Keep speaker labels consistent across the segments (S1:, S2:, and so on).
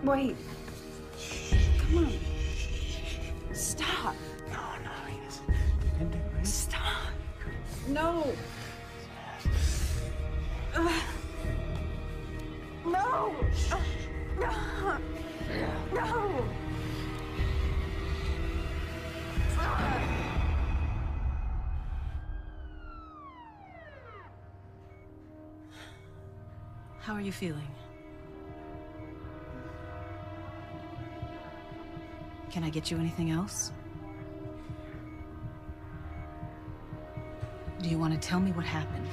S1: Wait. Come on. Stop.
S2: No, yes. You can do it.
S1: Stop. No. No. No. No.
S3: How are you feeling? Can I get you anything else? Do you want to tell me what happened?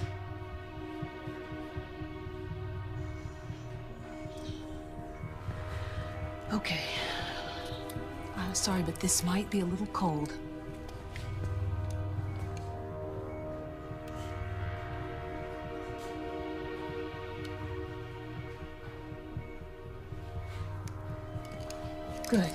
S3: Okay. Sorry, but this might be a little cold. Good.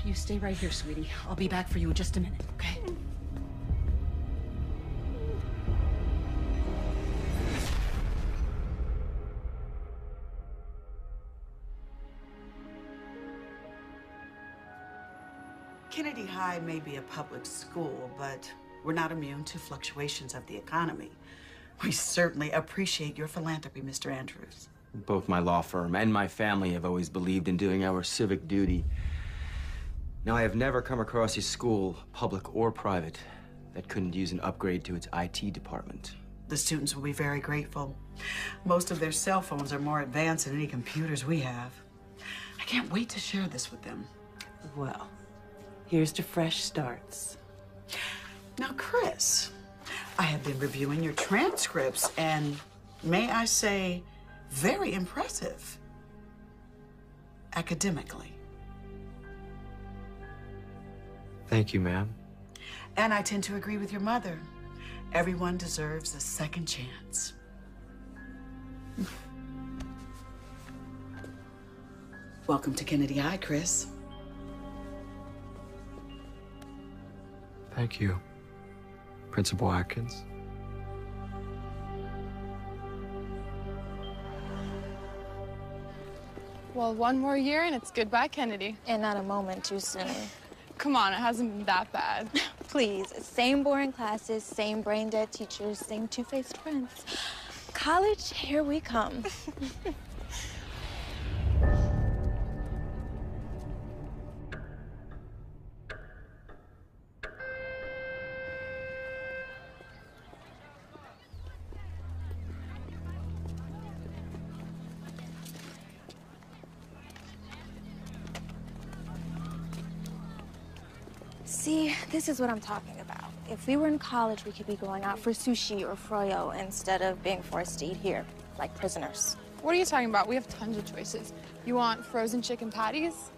S3: You stay right here, sweetie. I'll be back for you in just a minute, okay?
S4: Kennedy High may be a public school, but we're not immune to fluctuations of the economy. We certainly appreciate your philanthropy, Mr. Andrews.
S2: Both my law firm and my family have always believed in doing our civic duty. Now, I have never come across a school, public or private, that couldn't use an upgrade to its IT department.
S4: The students will be very grateful. Most of their cell phones are more advanced than any computers we have. I can't wait to share this with them.
S1: Well, here's to fresh starts.
S4: Now, Chris, I have been reviewing your transcripts, and may I say, very impressive. Academically.
S2: Thank you, ma'am.
S4: And I tend to agree with your mother. Everyone deserves a second chance. Welcome to Kennedy High, Chris.
S2: Thank you, Principal Atkins.
S5: Well, one more year and it's goodbye, Kennedy.
S6: And not a moment too soon.
S5: Come on, it hasn't been that bad.
S6: Please, same boring classes, same brain-dead teachers, same two-faced friends. College, here we come. See, this is what I'm talking about. If we were in college, we could be going out for sushi or froyo instead of being forced to eat here, like prisoners.
S5: What are you talking about? We have tons of choices. You want frozen chicken patties,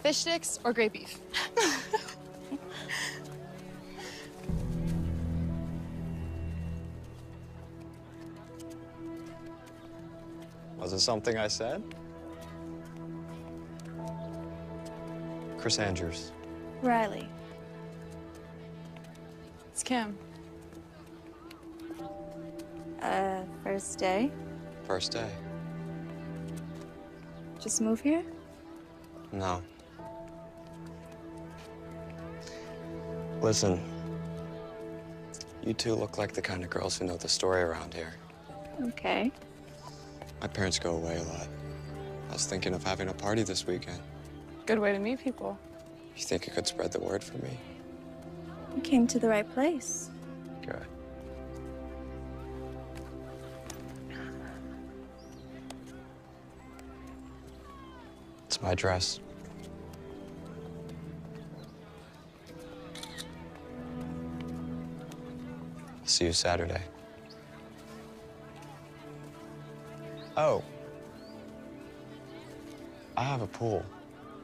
S5: fish sticks, or great beef?
S7: Was it something I said? Chris Andrews.
S6: Riley.
S5: It's Kim.
S6: First day?
S7: First day.
S6: Just move here?
S7: No. Listen, you two look like the kind of girls who know the story around here.
S6: Okay.
S7: My parents go away a lot. I was thinking of having a party this weekend.
S5: Good way to meet people.
S7: You think you could spread the word for me?
S6: You came to the right place.
S7: Good. It's my dress. See you Saturday. Oh. I have a pool,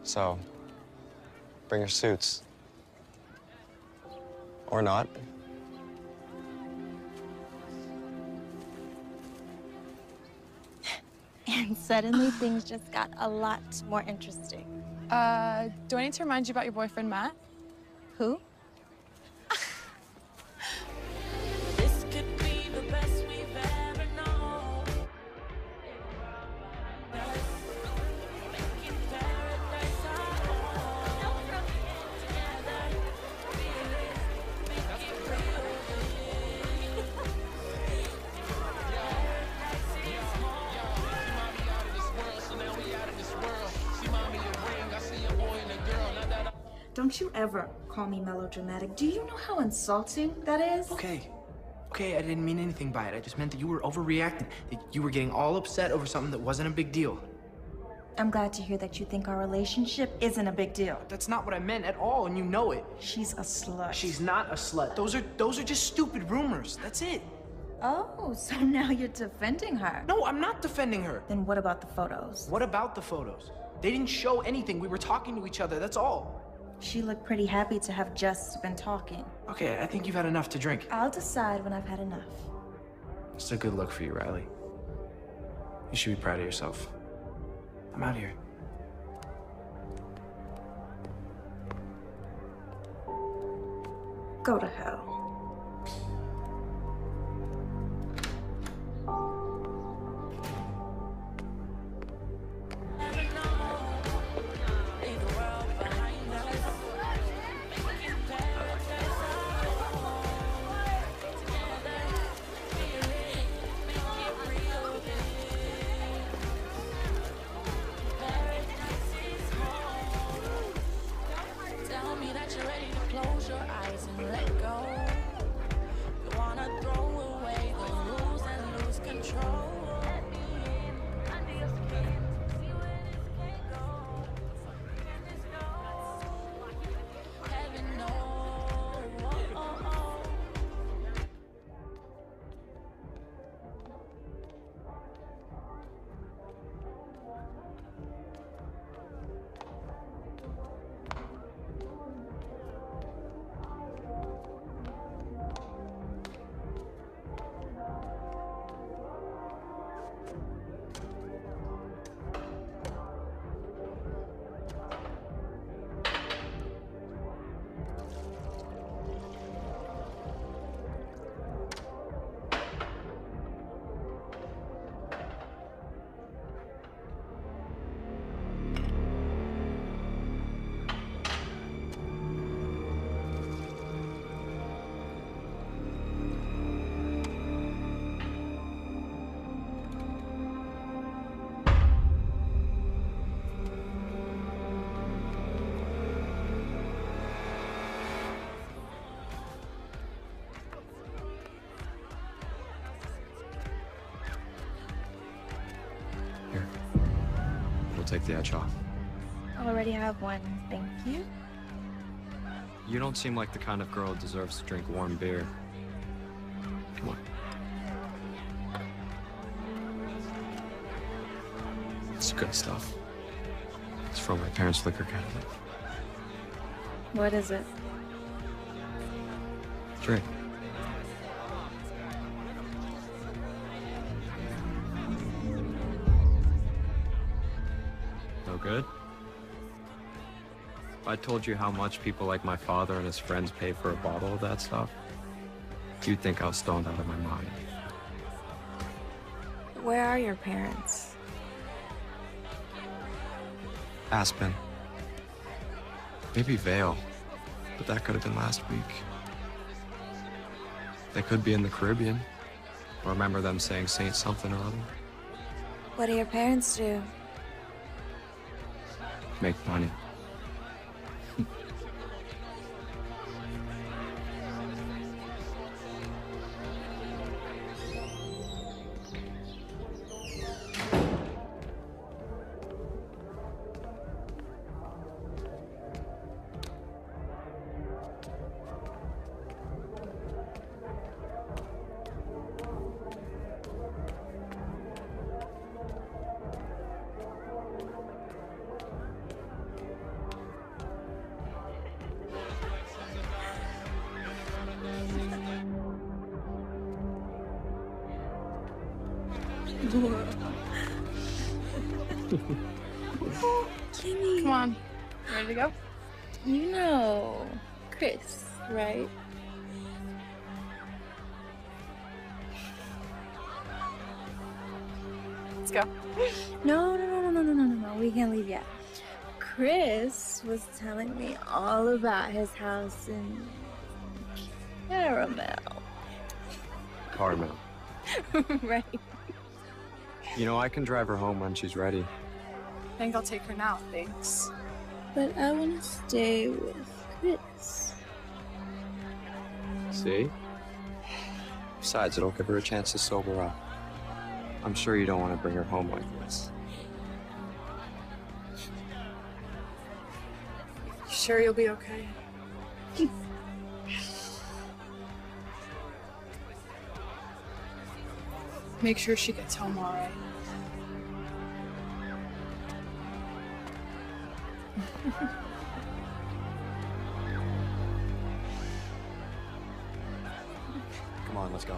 S7: so bring your suits. Or not.
S6: And suddenly things just got a lot more interesting.
S5: Do I need to remind you about your boyfriend, Matt?
S6: Who?
S8: This could be the best we've ever known. Making paradise our home. Together, feel it, make it real. Paradise is home.
S9: Don't you ever call me melodramatic. Do you know how insulting that is?
S10: Okay, I didn't mean anything by it. I just meant that you were overreacting, that you were getting all upset over something that wasn't a big deal.
S9: I'm glad to hear that you think our relationship isn't a big deal.
S10: That's not what I meant at all, and you know it.
S9: She's a slut.
S10: She's not a slut. Those are just stupid rumors. That's it.
S9: Oh, so now you're defending her.
S10: No, I'm not defending her.
S9: Then what about the photos?
S10: What about the photos? They didn't show anything. We were talking to each other, that's all.
S9: She looked pretty happy to have just been talking.
S10: Okay, I think you've had enough to drink.
S9: I'll decide when I've had enough.
S10: It's a good look for you, Riley. You should be proud of yourself. I'm out of here.
S9: Go to hell.
S8: Tell me that you're ready to close your eyes and let go. You wanna throw away the rules and lose control. Let me in under your skin. See where this can go. Can this go? Heaven knows.
S7: Here. We'll take the edge off.
S6: I already have one, thank you.
S7: You don't seem like the kind of girl who deserves to drink warm beer. Come on. It's good stuff. It's from my parents' liquor cabinet.
S6: What is it?
S7: Drink. No good? If I told you how much people like my father and his friends pay for a bottle of that stuff, you'd think I was stoned out of my mind.
S6: Where are your parents?
S7: Aspen. Maybe Vale, but that could have been last week. They could be in the Caribbean. I remember them saying Saint something or other.
S6: What do your parents do?
S7: Make money.
S5: Come on, Ready to go?
S6: You know Chris, right?
S5: Let's go.
S6: No. We can't leave yet. Chris was telling me all about his house in Caramel.
S7: Carmel.
S6: Right.
S7: You know, I can drive her home when she's ready.
S5: I think I'll take her now, thanks.
S6: But I want to stay with Chris.
S7: See? Besides, it'll give her a chance to sober up. I'm sure you don't want to bring her home like this.
S5: You sure you'll be okay? Make sure she gets home all right.
S7: Come on, let's go.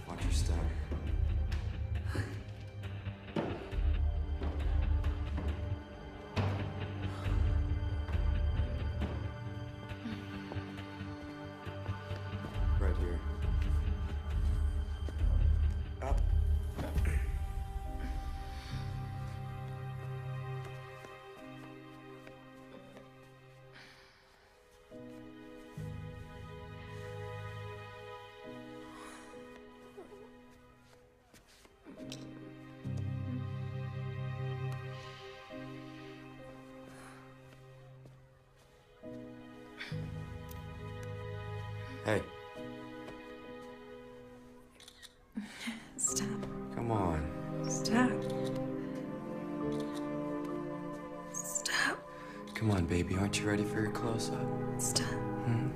S7: Watch your step. Right here. Up. Hey,
S9: Stop.
S7: come on.
S9: Stop. Stop.
S7: Come on, baby. Aren't you ready for your close-up?
S9: Stop.
S7: Hmm?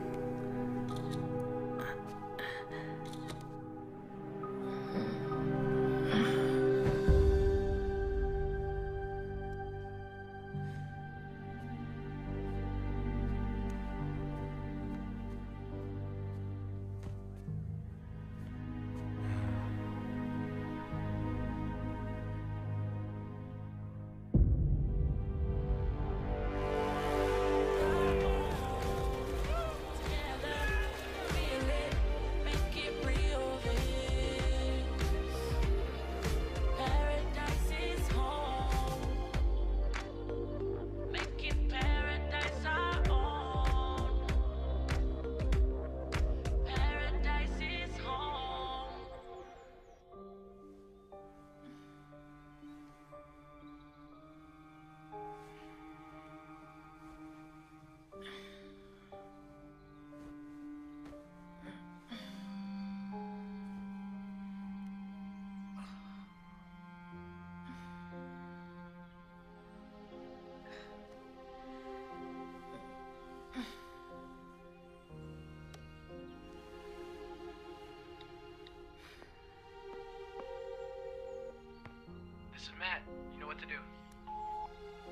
S10: This is Matt. You know what to do.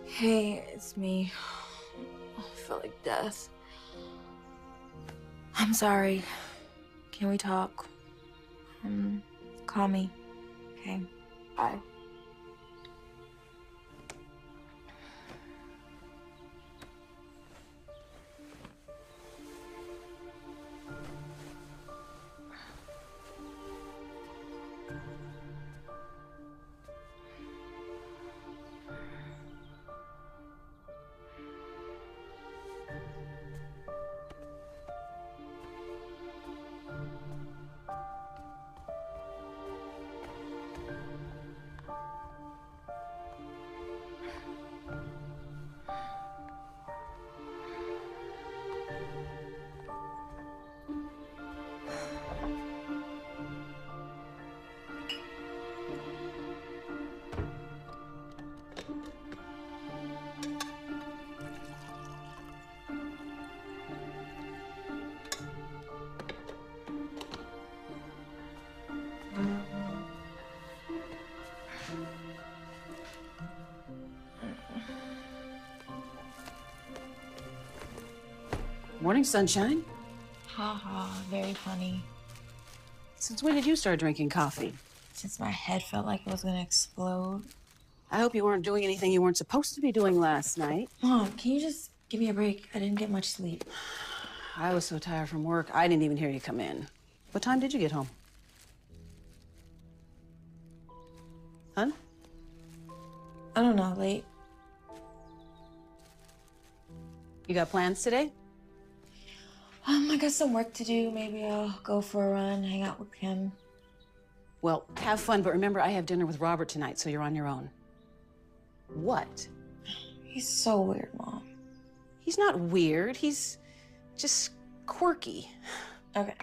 S6: Hey, it's me. I feel like death. I'm sorry. Can we talk? Call me. Okay. Bye.
S3: Morning, sunshine.
S6: Ha ha, very funny.
S3: Since when did you start drinking coffee?
S6: Since my head felt like it was gonna explode.
S3: I hope you weren't doing anything you weren't supposed to be doing last night.
S6: Mom, can you just give me a break? I didn't get much sleep.
S3: I was so tired from work, I didn't even hear you come in. What time did you get home? Hun?
S6: I don't know, late.
S3: You got plans today?
S6: I got some work to do. Maybe I'll go for a run, hang out with Kim.
S3: Well, have fun, but remember I have dinner with Robert tonight, so you're on your own. What?
S6: He's so weird, Mom.
S3: He's not weird, he's just quirky.
S6: Okay.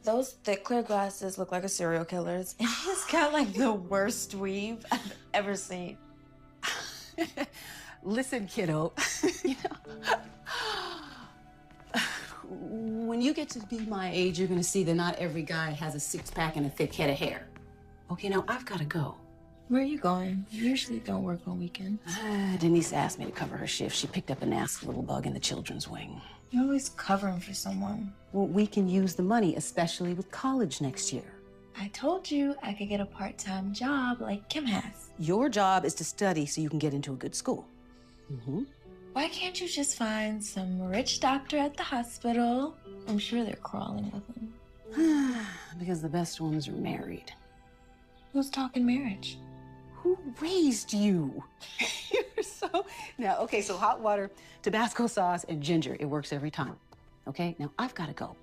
S6: Those thick clear glasses look like a serial killer's, and he's got like the worst weave I've ever seen.
S3: Listen, kiddo, you know, when you get to be my age, you're gonna see that not every guy has a six-pack and a thick head of hair. Okay, now I've gotta go.
S6: Where are you going? You usually don't work on weekends.
S3: Denise asked me to cover her shift. She picked up a nasty little bug in the children's wing.
S6: You're always covering for someone.
S3: Well, we can use the money, especially with college next year.
S6: I told you I could get a part-time job like Kim has.
S3: Your job is to study so you can get into a good school.
S6: Why can't you just find some rich doctor at the hospital? I'm sure they're crawling with him.
S3: Because the best ones are married.
S6: Who's talking marriage?
S3: Who raised you? You're so... Now, okay, so hot water, Tabasco sauce, and ginger. It works every time. Okay? Now, I've got to go.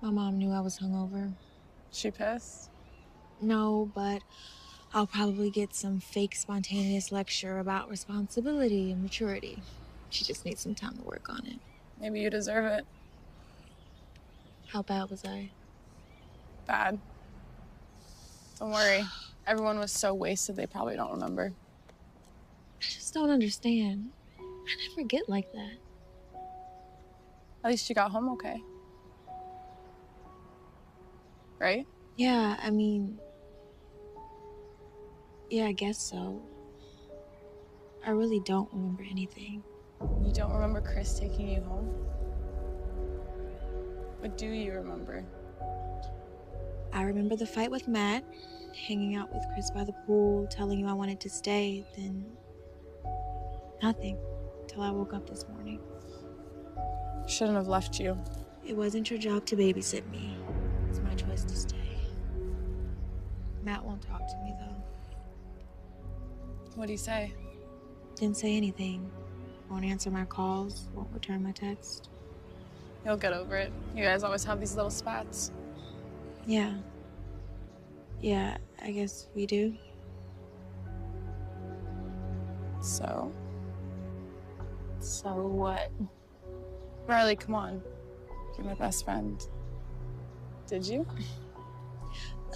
S6: My mom knew I was hungover.
S5: She pissed?
S6: No, but I'll probably get some fake spontaneous lecture about responsibility and maturity. She just needs some time to work on it.
S5: Maybe you deserve it.
S6: How bad was I?
S5: Bad. Don't worry. Everyone was so wasted they probably don't remember.
S6: I just don't understand. I never get like that.
S5: At least you got home okay. Right?
S6: Yeah, I mean... Yeah, I guess so. I really don't remember anything.
S5: You don't remember Chris taking you home? What do you remember?
S6: I remember the fight with Matt, hanging out with Chris by the pool, telling you I wanted to stay, then... nothing, till I woke up this morning.
S5: Shouldn't have left you.
S6: It wasn't your job to babysit me. It's my choice to stay. Matt won't talk to me, though.
S5: What'd he say?
S6: Didn't say anything. Won't answer my calls, won't return my text.
S5: You'll get over it. You guys always have these little spats.
S6: Yeah. Yeah, I guess we do.
S5: So?
S6: So what?
S5: Riley, come on. You're my best friend. Did you?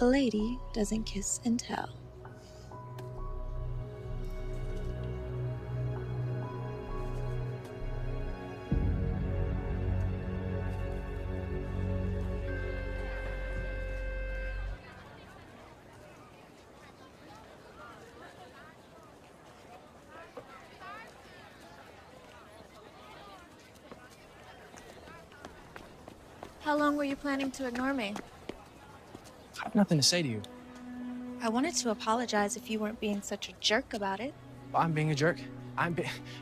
S6: A lady doesn't kiss and tell. How long were you planning to ignore me?
S10: I have nothing to say to you.
S6: I wanted to apologize if you weren't being such a jerk about it.
S10: I'm being a jerk.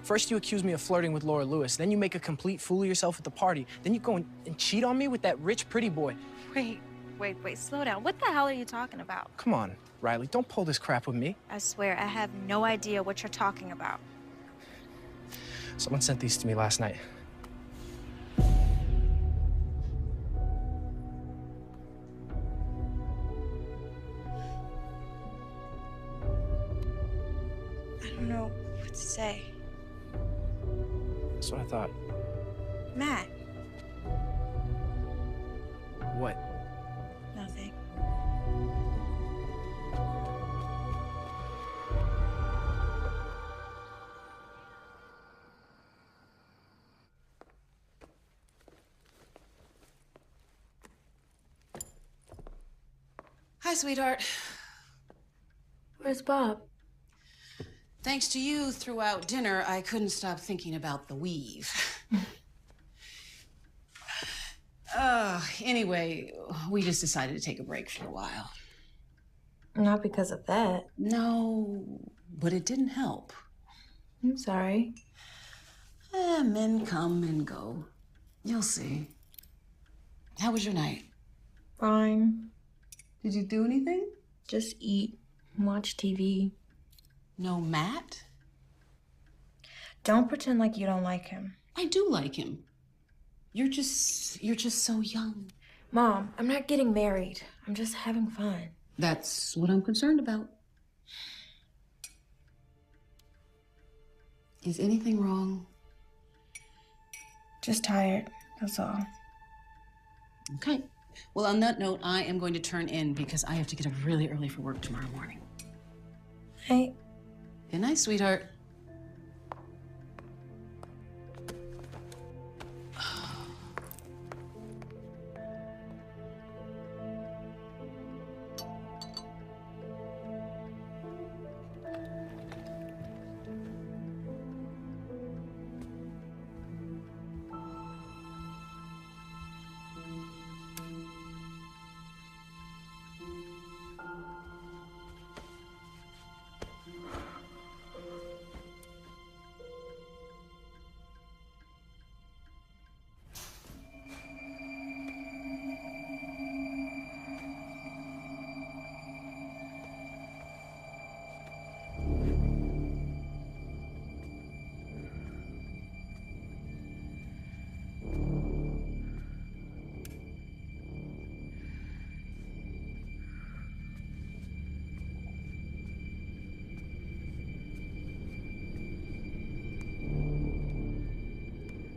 S10: First you accuse me of flirting with Laura Lewis, then you make a complete fool of yourself at the party, then you go and cheat on me with that rich, pretty boy.
S6: Wait, slow down. What the hell are you talking about?
S10: Come on, Riley, don't pull this crap with me.
S6: I swear, I have no idea what you're talking about.
S10: Someone sent these to me last night.
S6: I don't know what to say.
S10: That's what I thought.
S6: Matt.
S10: What?
S6: Nothing.
S4: Hi, sweetheart.
S6: Where's Bob?
S4: Thanks to you throughout dinner, I couldn't stop thinking about the weave. Anyway, we just decided to take a break for a while.
S6: Not because of that.
S4: No, but it didn't help.
S6: I'm sorry.
S4: Men come and go. You'll see. How was your night?
S6: Fine.
S4: Did you do anything?
S6: Just eat, watch TV.
S4: No Matt?
S6: Don't pretend like you don't like him.
S4: I do like him. You're just so young.
S6: Mom, I'm not getting married. I'm just having fun.
S4: That's what I'm concerned about. Is anything wrong?
S6: Just tired, that's all.
S4: Okay. Well, on that note, I am going to turn in because I have to get up really early for work tomorrow morning.
S6: Hey.
S4: Good night, sweetheart.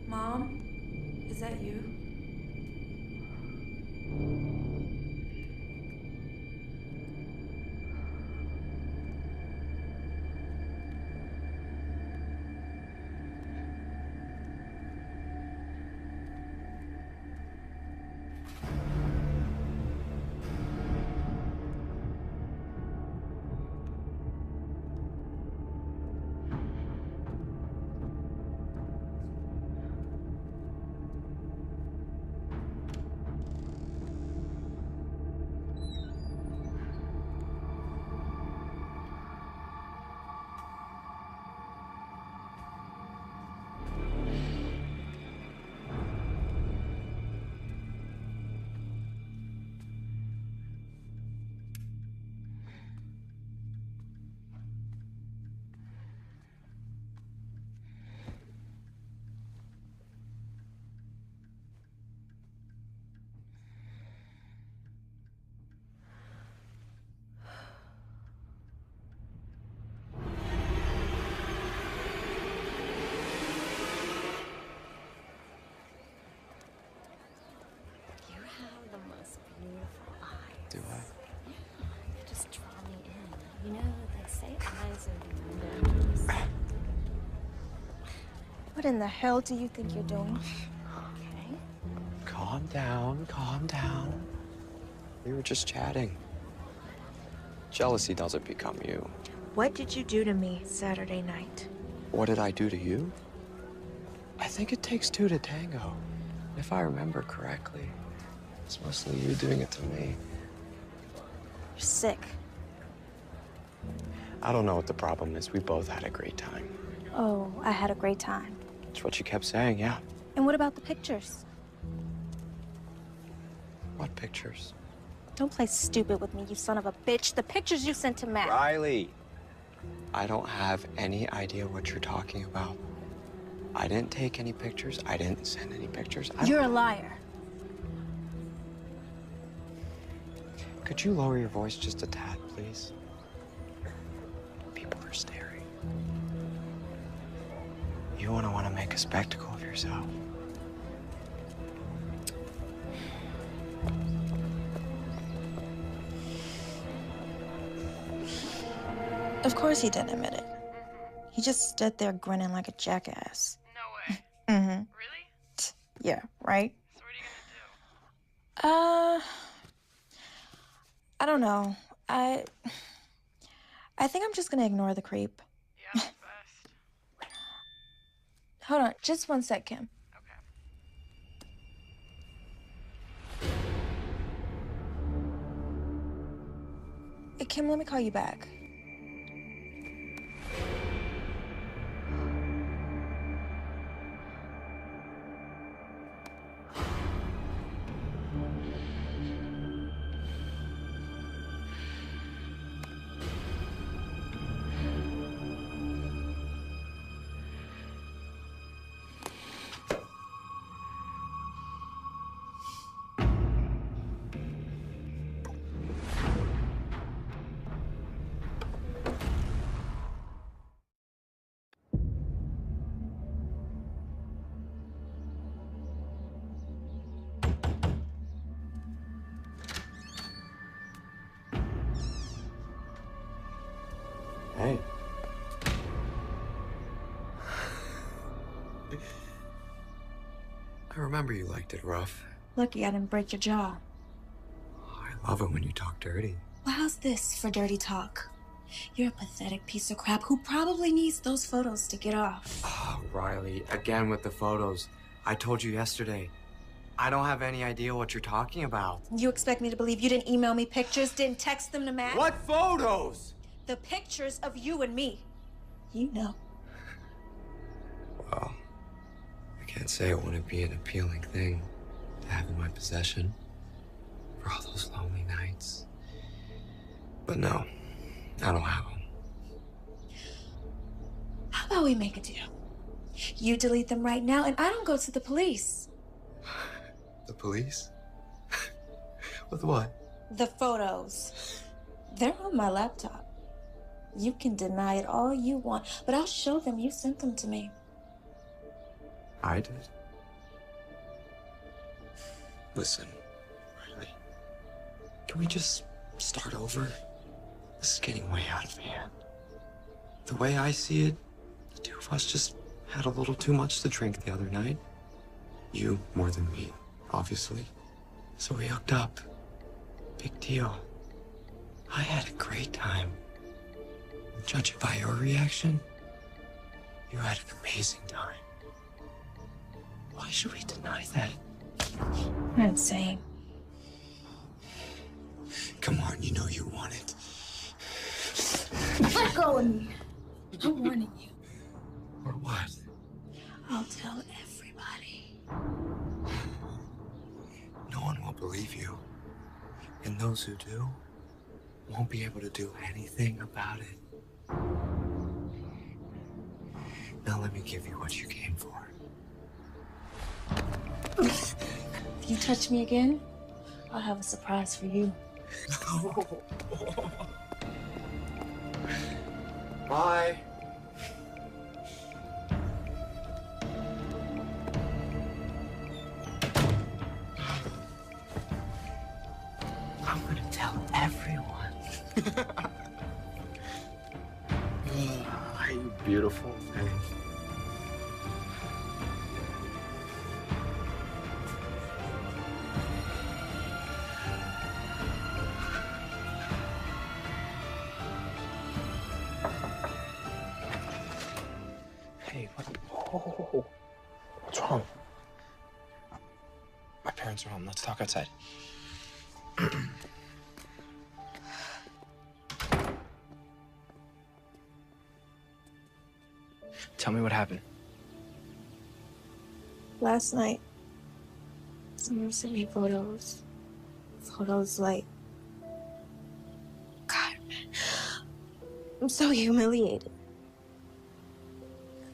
S6: Mom, is that you?
S7: Do I?
S11: They just draw me in. You know, they say eyes are the windows.
S6: What in the hell do you think you're doing?
S11: Okay.
S7: Calm down, calm down. We were just chatting. Jealousy doesn't become you.
S6: What did you do to me Saturday night?
S7: What did I do to you? I think it takes two to tango, if I remember correctly. It's mostly you doing it to me.
S6: You're sick.
S7: I don't know what the problem is. We both had a great time.
S6: Oh, I had a great time.
S7: That's what you kept saying, yeah.
S6: And what about the pictures?
S7: What pictures?
S6: Don't play stupid with me, you son of a bitch. The pictures you sent to Matt.
S7: Riley, I don't have any idea what you're talking about. I didn't take any pictures. I didn't send any pictures.
S6: You're a liar.
S7: Could you lower your voice just a tad, please? People are staring. You want to make a spectacle of yourself.
S6: Of course he didn't admit it. He just stood there grinning like a jackass.
S5: No way.
S6: Mm-hmm.
S5: Really?
S6: Yeah, right?
S5: So what are you gonna do?
S6: I don't know. I think I'm just gonna ignore the creep.
S5: Yeah, that's best.
S6: Hold on, just one sec, Kim.
S5: Okay.
S6: Hey, Kim, let me call you back.
S7: Hey. I remember you liked it rough.
S6: Lucky I didn't break your jaw.
S7: I love it when you talk dirty.
S6: Well, how's this for dirty talk? You're a pathetic piece of crap who probably needs those photos to get off.
S7: Oh, Riley, again with the photos. I told you yesterday. I don't have any idea what you're talking about.
S6: You expect me to believe you didn't email me pictures, didn't text them to Matt?
S7: What photos?
S6: The pictures of you and me. You know.
S7: Well, I can't say it wouldn't be an appealing thing to have in my possession for all those lonely nights. But no, I don't have them.
S6: How about we make a deal? You delete them right now, and I don't go to the police.
S7: The police? With what?
S6: The photos. They're on my laptop. You can deny it all you want, but I'll show them you sent them to me.
S7: I did. Listen, Riley, can we just start over? This is getting way out of hand. The way I see it, the two of us just had a little too much to drink the other night. You more than me, obviously. So we hooked up. Big deal. I had a great time. Judging by your reaction, you had an amazing time. Why should we deny that?
S6: You're insane.
S7: Come on, you know you want it.
S6: Let go of me. I'm warning you.
S7: Or what?
S6: I'll tell everybody.
S7: No one will believe you. And those who do won't be able to do anything about it. Now let me give you what you came for.
S6: If you touch me again, I'll have a surprise for you.
S7: Bye.
S1: I'm gonna tell everyone.
S7: You beautiful thing.
S10: Hey, what? Oh, what's wrong? My parents closer home. Let's talk outside. Tell me what happened.
S6: Last night, someone sent me photos. Photos like... God, man. I'm so humiliated.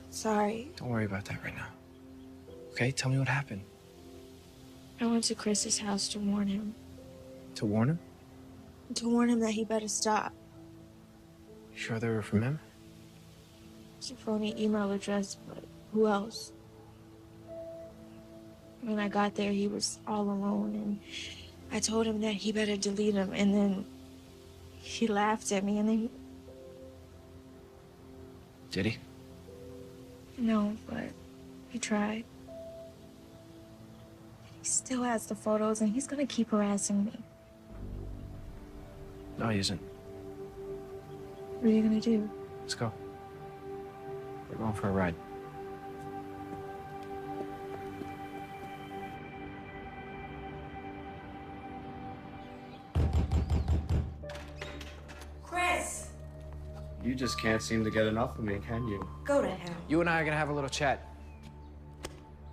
S6: Sorry.
S10: Don't worry about that right now. Okay, tell me what happened.
S6: I went to Chris's house to warn him.
S10: To warn him?
S6: To warn him that he better stop.
S10: You sure they were from him?
S6: It's a phony email address, but who else? When I got there, he was all alone, and I told him that he better delete them, and then he laughed at me, and then...
S10: Did he?
S6: No, but he tried. He still has the photos, and he's gonna keep harassing me.
S10: No, he isn't.
S6: What are you gonna do?
S10: Let's go. We're going for a ride.
S9: Chris!
S2: You just can't seem to get enough of me, can you?
S9: Go to hell.
S10: You and I are gonna have a little chat.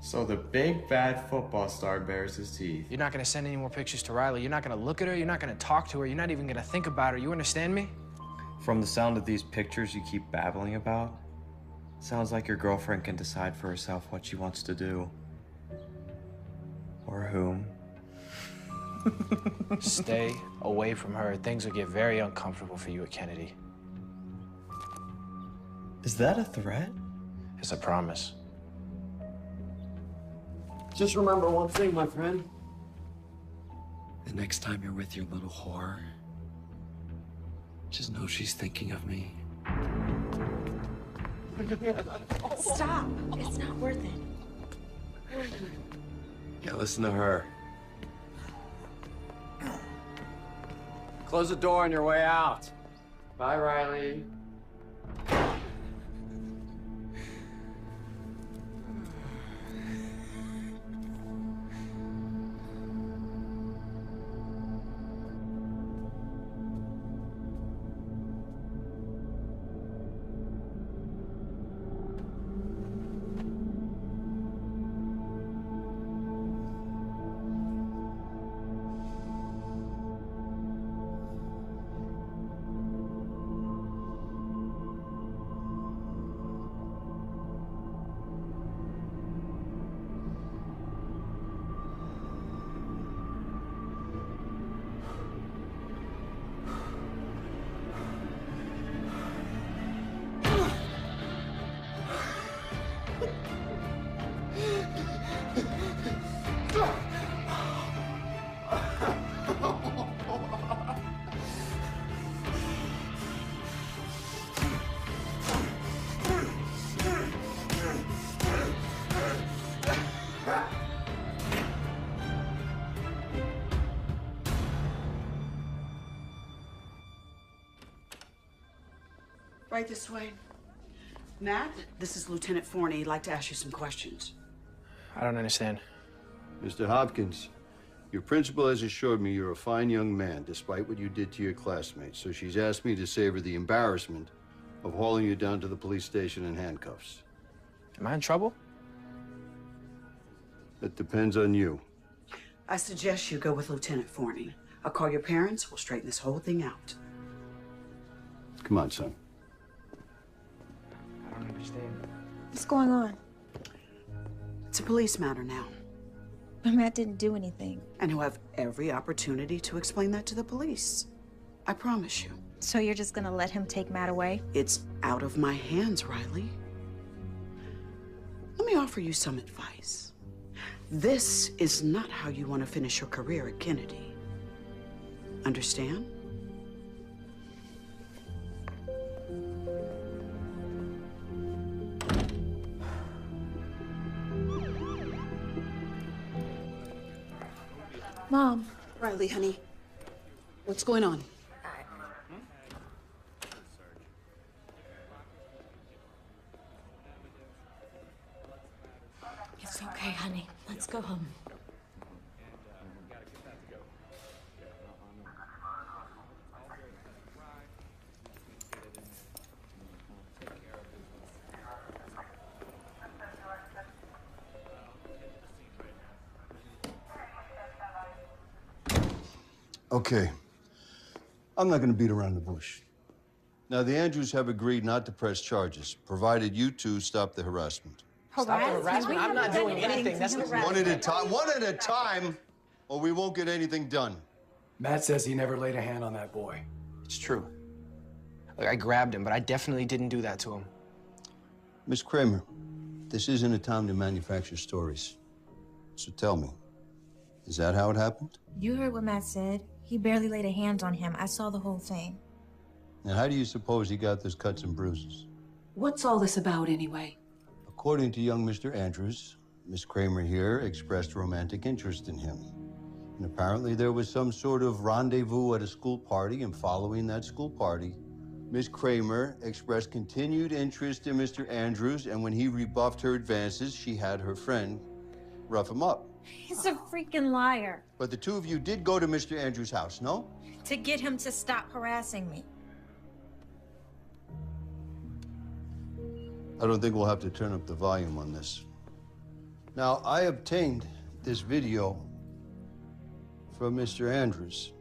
S2: So the big bad football star bares his teeth.
S10: You're not gonna send any more pictures to Riley. You're not gonna look at her. You're not gonna talk to her. You're not even gonna think about her. You understand me?
S2: From the sound of these pictures you keep babbling about, sounds like your girlfriend can decide for herself what she wants to do. Or whom.
S10: Stay away from her. Things will get very uncomfortable for you at Kennedy.
S2: Is that a threat?
S10: It's a promise.
S7: Just remember one thing, my friend. The next time you're with your little whore, just know she's thinking of me.
S6: Stop. It's not worth it.
S7: Yeah, listen to her. Close the door on your way out. Bye, Riley.
S4: Right this way. Matt, this is Lieutenant Forney. He'd like to ask you some questions.
S10: I don't understand.
S12: Mr. Hopkins, your principal has assured me you're a fine young man, despite what you did to your classmates. So she's asked me to save her the embarrassment of hauling you down to the police station in handcuffs.
S10: Am I in trouble?
S12: That depends on you.
S4: I suggest you go with Lieutenant Forney. I'll call your parents. We'll straighten this whole thing out.
S12: Come on, son.
S10: I don't understand.
S6: What's going on?
S4: It's a police matter now.
S6: But Matt didn't do anything.
S4: And he'll have every opportunity to explain that to the police. I promise you.
S9: So you're just gonna let him take Matt away?
S4: It's out of my hands, Riley. Let me offer you some advice. This is not how you want to finish your career at Kennedy. Understand?
S6: Mom.
S3: Riley, honey. What's going on?
S11: It's okay, honey. Let's go home.
S12: Okay. I'm not going to beat around the bush. Now, the Andrews have agreed not to press charges, provided you two stop the harassment.
S10: Stop the harassment? I'm not doing anything. That's the
S12: One at a time, or we won't get anything done.
S13: Matt says he never laid a hand on that boy.
S10: It's true. Look, I grabbed him, but I definitely didn't do that to him.
S12: Miss Kramer, this isn't a time to manufacture stories. So tell me, is that how it happened?
S9: You heard what Matt said. He barely laid a hand on him. I saw the whole thing.
S12: And how do you suppose he got those cuts and bruises?
S3: What's all this about, anyway?
S12: According to young Mr. Andrews, Miss Kramer here expressed romantic interest in him. And apparently there was some sort of rendezvous at a school party, and following that school party, Miss Kramer expressed continued interest in Mr. Andrews, and when he rebuffed her advances, she had her friend rough him up.
S9: He's a freaking liar.
S12: But the two of you did go to Mr. Andrews' house, no?
S9: To get him to stop harassing me.
S12: I don't think we'll have to turn up the volume on this. Now, I obtained this video from Mr. Andrews.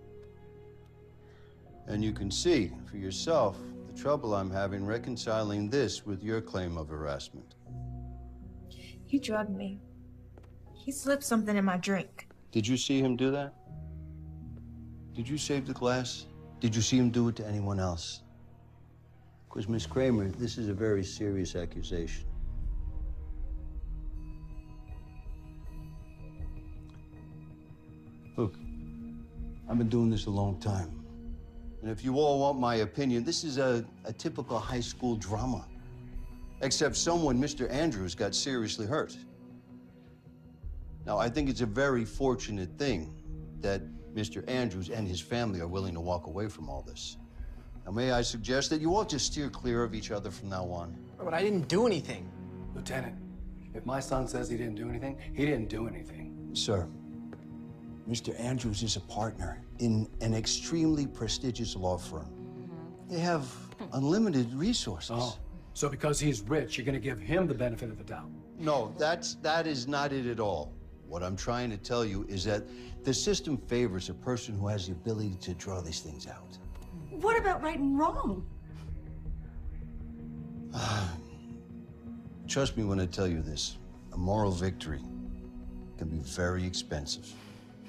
S12: And you can see for yourself the trouble I'm having reconciling this with your claim of harassment.
S9: He drugged me. He slipped something in my drink.
S12: Did you see him do that? Did you save the glass? Did you see him do it to anyone else? Because, Miss Kramer, this is a very serious accusation. Look, I've been doing this a long time. And if you all want my opinion, this is a typical high school drama. Except someone, Mr. Andrews, got seriously hurt. Now, I think it's a very fortunate thing that Mr. Andrews and his family are willing to walk away from all this. Now, may I suggest that you all just steer clear of each other from now on?
S10: But I didn't do anything.
S13: Lieutenant, if my son says he didn't do anything, he didn't do anything.
S12: Sir, Mr. Andrews is a partner in an extremely prestigious law firm. They have unlimited resources.
S13: Oh, so because he's rich, you're gonna give him the benefit of the doubt?
S12: No, that is not it at all. What I'm trying to tell you is that the system favors a person who has the ability to draw these things out.
S9: What about right and wrong?
S12: Trust me when I tell you this. A moral victory can be very expensive.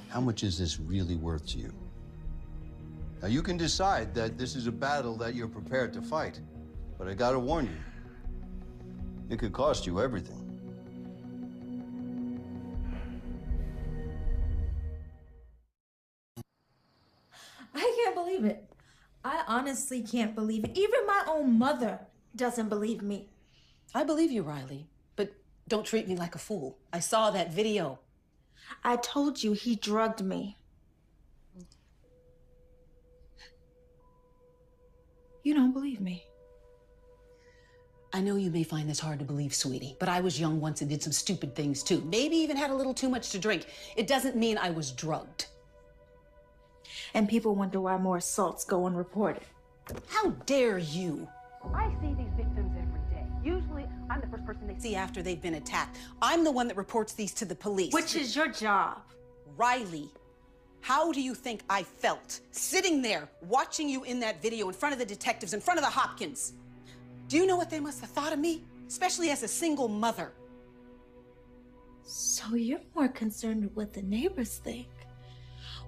S12: How much is this really worth to you? Now, you can decide that this is a battle that you're prepared to fight, but I gotta warn you, it could cost you everything.
S9: I can't believe it. I honestly can't believe it. Even my own mother doesn't believe me.
S3: I believe you, Riley, but don't treat me like a fool. I saw that video.
S9: I told you he drugged me. You don't believe me.
S3: I know you may find this hard to believe, sweetie, but I was young once and did some stupid things too. Maybe even had a little too much to drink. It doesn't mean I was drugged.
S9: And people wonder why more assaults go unreported.
S3: How dare you?
S14: I see these victims every day. Usually, I'm the first person they
S3: See after they've been attacked. I'm the one that reports these to the police.
S9: Which is your job.
S3: Riley, how do you think I felt sitting there watching you in that video in front of the detectives, in front of the Hopkins? Do you know what they must have thought of me? Especially as a single mother.
S9: So you're more concerned with what the neighbors think.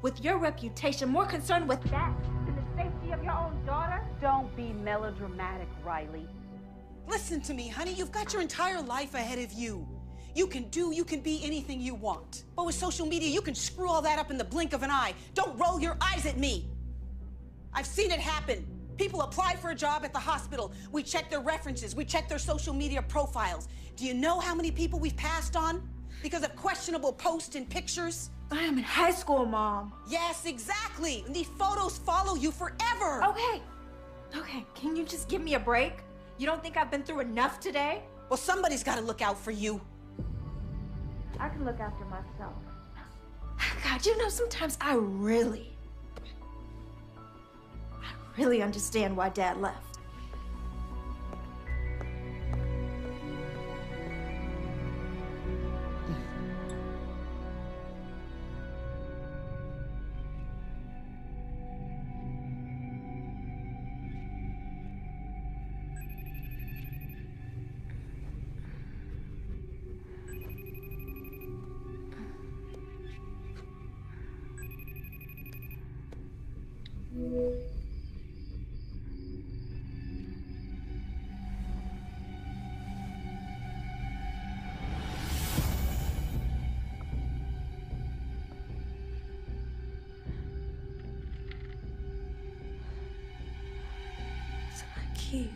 S9: With your reputation, more concerned with that than the safety of your own daughter?
S14: Don't be melodramatic, Riley.
S3: Listen to me, honey. You've got your entire life ahead of you. You can be anything you want. But with social media, you can screw all that up in the blink of an eye. Don't roll your eyes at me. I've seen it happen. People apply for a job at the hospital. We check their references. We check their social media profiles. Do you know how many people we've passed on because of questionable posts and pictures?
S9: I am in high school, Mom.
S3: Yes, exactly. And these photos follow you forever.
S9: Okay, can you just give me a break? You don't think I've been through enough today?
S3: Well, somebody's got to look out for you.
S9: I can look after myself. God, you know, sometimes I really understand why Dad left. It's my keys.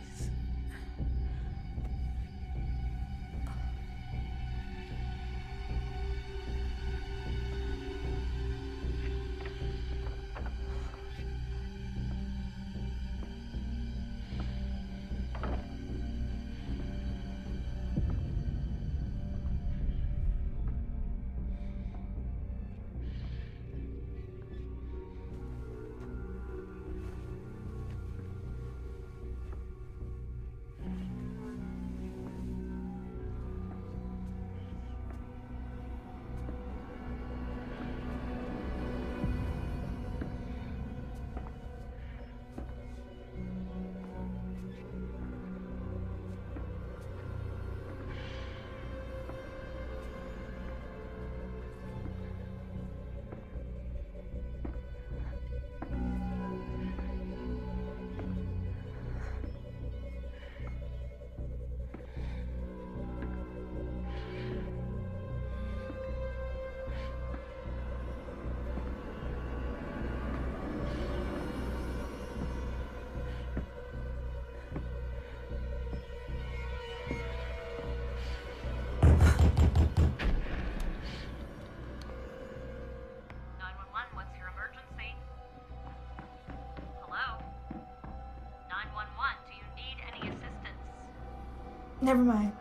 S9: Never mind.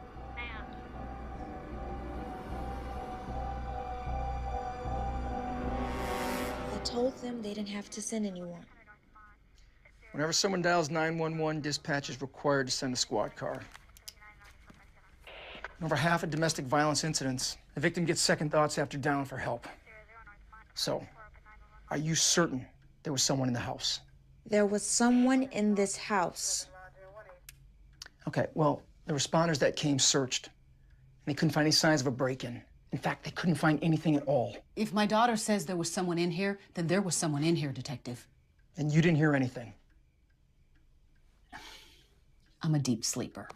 S6: I told them they didn't have to send anyone.
S10: Whenever someone dials 911, dispatch is required to send a squad car. In over half of domestic violence incidents, the victim gets second thoughts after dialing for help. So, are you certain there was someone in the house?
S6: There was someone in this house.
S10: Okay, well, the responders that came searched, and they couldn't find any signs of a break-in. In fact, they couldn't find anything at all.
S3: If my daughter says there was someone in here, then there was someone in here, Detective.
S10: And you didn't hear anything?
S3: I'm a deep sleeper.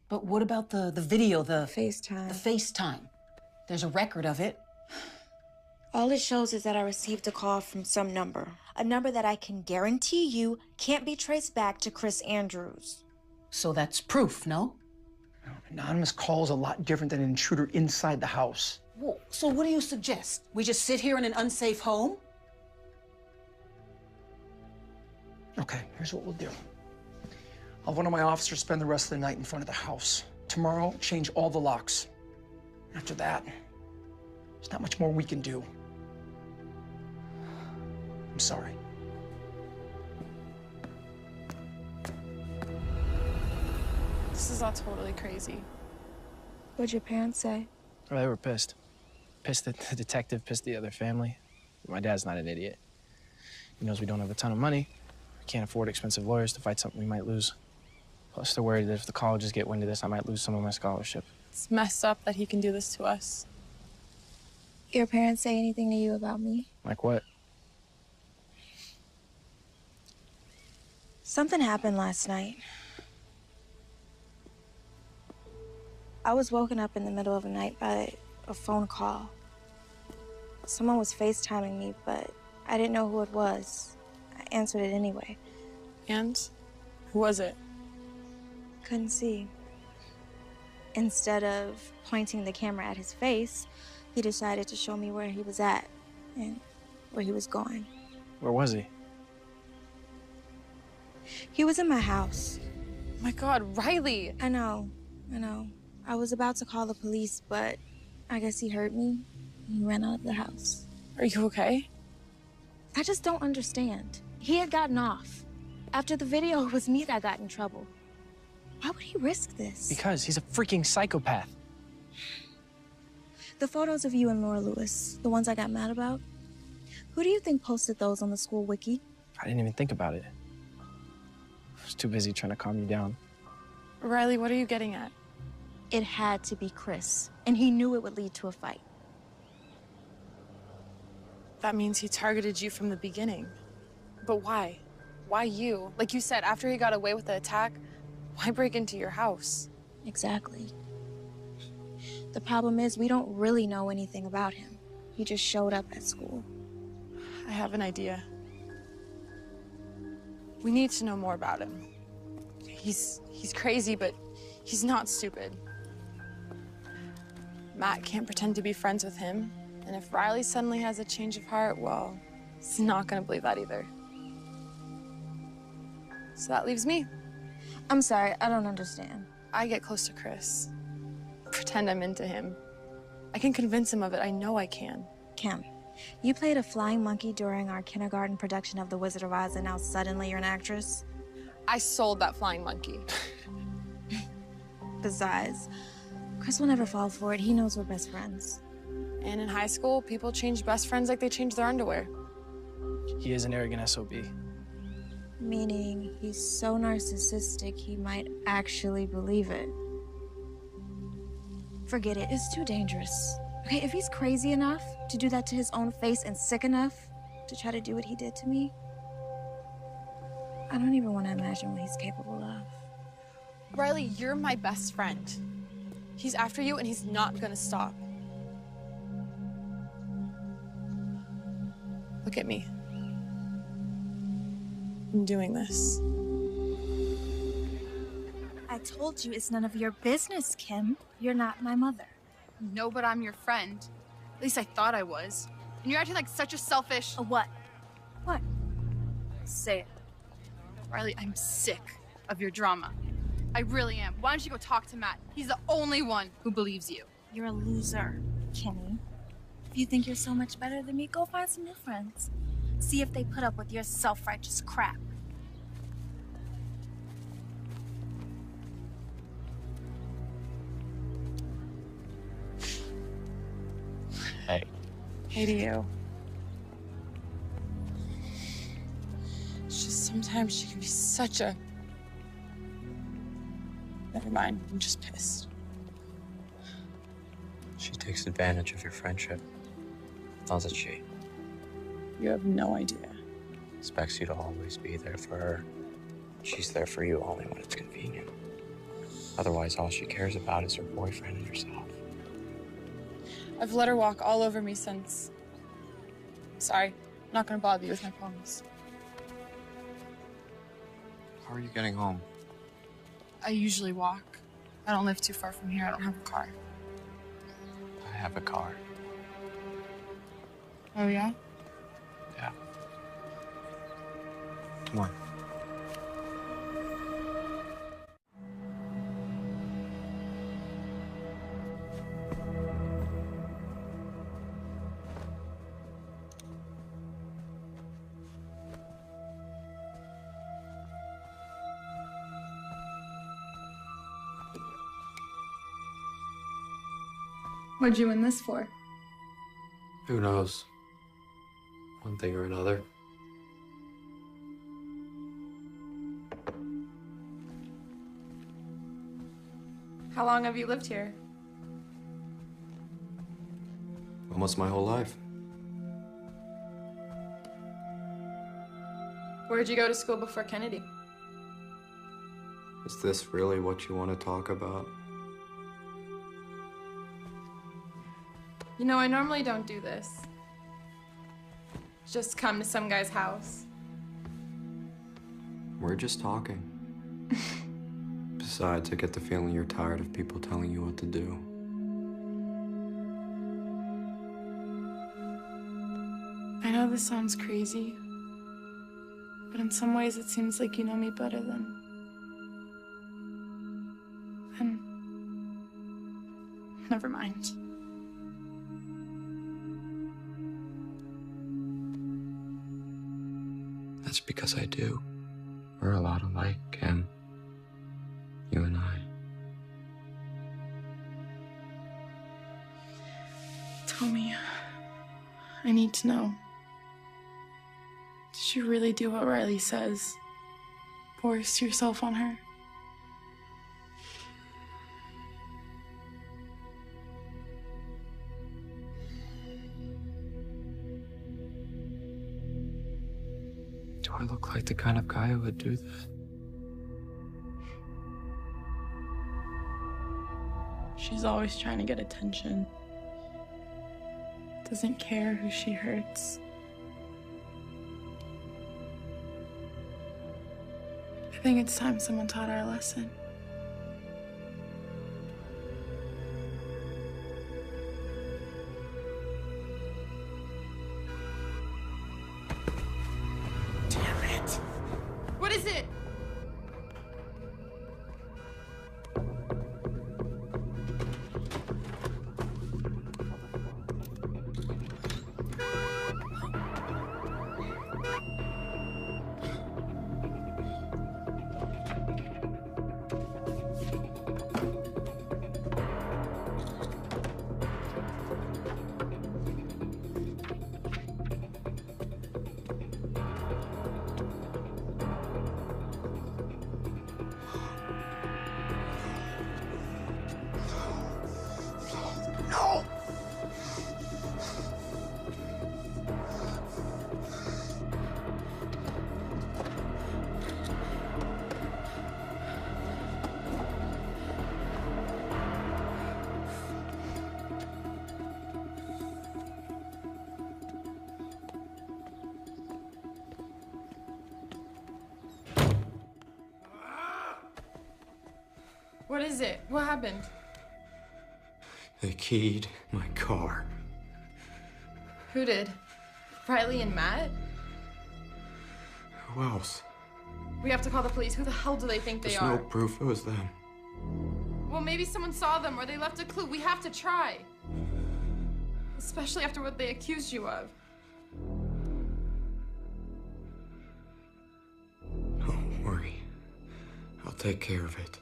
S3: But what about the video, the
S6: FaceTime?
S3: The FaceTime. There's a record of it.
S6: All it shows is that I received a call from some number. A number that I can guarantee you can't be traced back to Chris Andrews.
S3: So that's proof, no?
S10: Anonymous call is a lot different than an intruder inside the house.
S3: Well, so what do you suggest? We just sit here in an unsafe home?
S10: Okay, here's what we'll do. I'll have one of my officers spend the rest of the night in front of the house. Tomorrow, change all the locks. After that, there's not much more we can do. I'm sorry.
S5: This is all totally crazy.
S6: What'd your parents say?
S10: Oh, they were pissed. Pissed at the detective, pissed at the other family. My dad's not an idiot. He knows we don't have a ton of money. We can't afford expensive lawyers to fight something we might lose. Plus, they're worried that if the colleges get wind of this, I might lose some of my scholarship.
S5: It's messed up that he can do this to us.
S6: Your parents say anything to you about me?
S10: Like what?
S6: Something happened last night. I was woken up in the middle of the night by a phone call. Someone was FaceTiming me, but I didn't know who it was. I answered it anyway.
S5: And? Who was it?
S6: Couldn't see. Instead of pointing the camera at his face, he decided to show me where he was at and where he was going.
S10: Where was he?
S6: He was in my house.
S5: My God, Riley!
S6: I know. I was about to call the police, but I guess he heard me. He ran out of the house.
S5: Are you okay?
S6: I just don't understand. He had gotten off. After the video, it was me that got in trouble. Why would he risk this?
S10: Because he's a freaking psychopath.
S6: The photos of you and Laura Lewis, the ones I got mad about, who do you think posted those on the school wiki?
S10: I didn't even think about it. I was too busy trying to calm you down.
S5: Riley, what are you getting at?
S6: It had to be Chris, and he knew it would lead to a fight.
S5: That means he targeted you from the beginning. But why? Why you? Like you said, after he got away with the attack, why break into your house?
S6: Exactly. The problem is we don't really know anything about him. He just showed up at school.
S5: I have an idea. We need to know more about him. He's crazy, but he's not stupid. Matt can't pretend to be friends with him. And if Riley suddenly has a change of heart, well, he's not gonna believe that either. So that leaves me.
S6: I'm sorry, I don't understand.
S5: I get close to Chris. Pretend I'm into him. I can convince him of it. I know I can.
S6: Kim, you played a flying monkey during our kindergarten production of The Wizard of Oz, and now suddenly you're an actress?
S5: I sold that flying monkey.
S6: Besides, Chris will never fall for it. He knows we're best friends.
S5: And in high school, people change best friends like they change their underwear.
S10: He is an arrogant SOB.
S6: Meaning he's so narcissistic he might actually believe it. Forget it, it's too dangerous. Okay, if he's crazy enough to do that to his own face and sick enough to try to do what he did to me, I don't even want to imagine what he's capable of.
S5: Riley, you're my best friend. He's after you and he's not gonna stop. Look at me. I'm doing this.
S9: I told you it's none of your business, Kim. You're not my mother.
S15: No, but I'm your friend. At least I thought I was. And you're acting like such a selfish...
S9: A what? What? Say it.
S15: Riley, I'm sick of your drama. I really am. Why don't you go talk to Matt? He's the only one who believes you.
S9: You're a loser, Kimmy. If you think you're so much better than me, go find some new friends. See if they put up with your self-righteous crap.
S10: Hey.
S5: Hey to you. It's just sometimes she can be such a... Never mind, I'm just pissed.
S7: She takes advantage of your friendship, doesn't she?
S5: You have no idea.
S7: Expects you to always be there for her. She's there for you only when it's convenient. Otherwise, all she cares about is her boyfriend and herself.
S5: I've let her walk all over me since... Sorry, I'm not gonna bother you with my problems.
S7: How are you getting home?
S5: I usually walk. I don't live too far from here. I don't have a car.
S7: I have a car.
S5: Oh, yeah?
S7: Yeah. Come on.
S5: What'd you win this for?
S7: Who knows? One thing or another.
S5: How long have you lived here?
S7: Almost my whole life.
S5: Where'd you go to school before Kennedy?
S7: Is this really what you want to talk about?
S5: You know, I normally don't do this. Just come to some guy's house.
S7: We're just talking. Besides, I get the feeling you're tired of people telling you what to do.
S5: I know this sounds crazy, but in some ways it seems like you know me better than... Never mind.
S7: That's because I do. We're a lot alike, Kim. You and I.
S5: Tell me. I need to know. Did you really do what Riley says? Force yourself on her?
S7: Do I look like the kind of guy who would do that?
S5: She's always trying to get attention. Doesn't care who she hurts. I think it's time someone taught her a lesson.
S8: Damn it!
S5: What is it?
S8: No!
S5: What is it? What happened?
S7: They keyed my car.
S5: Who did? Riley and Matt?
S7: Who else?
S5: We have to call the police. Who the hell do they think they
S7: There's
S5: are?
S7: no proof it was them.
S5: Well, maybe someone saw them or they left a clue. We have to try. Especially after what they accused you of.
S7: Don't worry. I'll take care of it.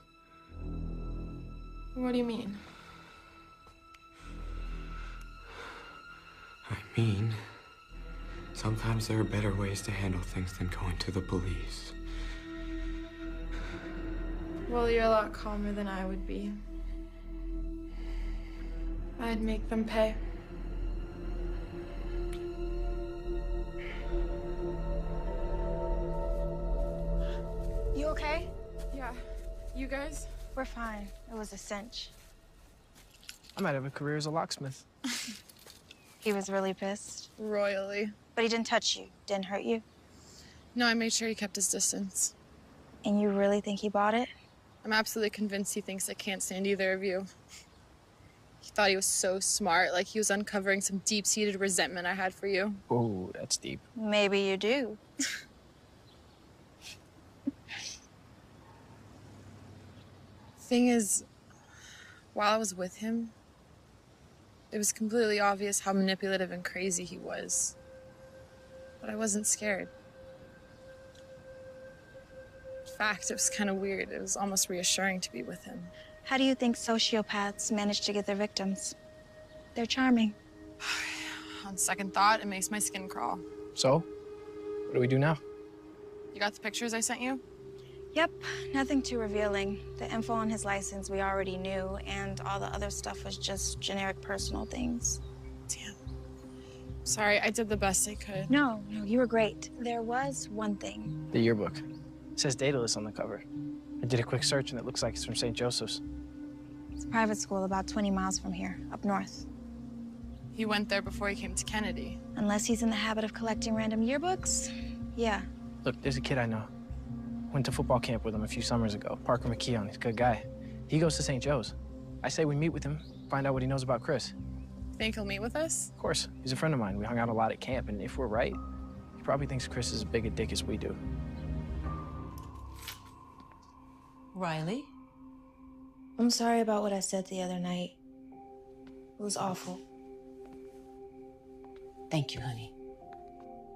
S5: What do you mean?
S7: I mean, sometimes there are better ways to handle things than going to the police.
S5: Well, you're a lot calmer than I would be. I'd make them pay.
S6: You okay?
S5: Yeah. You guys?
S6: We're fine. It was a cinch.
S10: I might have a career as a locksmith.
S6: He was really pissed.
S5: Royally.
S6: But he didn't touch you, didn't hurt you.
S5: No, I made sure he kept his distance.
S6: And you really think he bought it?
S5: I'm absolutely convinced he thinks I can't stand either of you. He thought he was so smart, like he was uncovering some deep-seated resentment I had for you.
S10: Oh, that's deep.
S6: Maybe you do.
S5: Thing is, while I was with him, it was completely obvious how manipulative and crazy he was. But I wasn't scared. In fact, it was kind of weird. It was almost reassuring to be with him.
S6: How do you think sociopaths manage to get their victims? They're charming.
S5: On second thought, it makes my skin crawl.
S10: So, what do we do now?
S5: You got the pictures I sent you?
S6: Yep, nothing too revealing. The info on his license we already knew, and all the other stuff was just generic personal things.
S5: Damn. Sorry, I did the best I could.
S6: No, you were great. There was one thing.
S10: The yearbook. It says Daedalus on the cover. I did a quick search and it looks like it's from St. Joseph's.
S6: It's a private school about 20 miles from here, up north.
S5: He went there before he came to Kennedy.
S6: Unless he's in the habit of collecting random yearbooks, yeah.
S10: Look, there's a kid I know. Went to football camp with him a few summers ago. Parker McKeon, he's a good guy. He goes to St. Joe's. I say we meet with him, find out what he knows about Chris.
S5: Think he'll meet with us?
S10: Of course, he's a friend of mine. We hung out a lot at camp, and if we're right, he probably thinks Chris is as big a dick as we do.
S1: Riley?
S6: I'm sorry about what I said the other night. It was awful.
S1: Thank you, honey.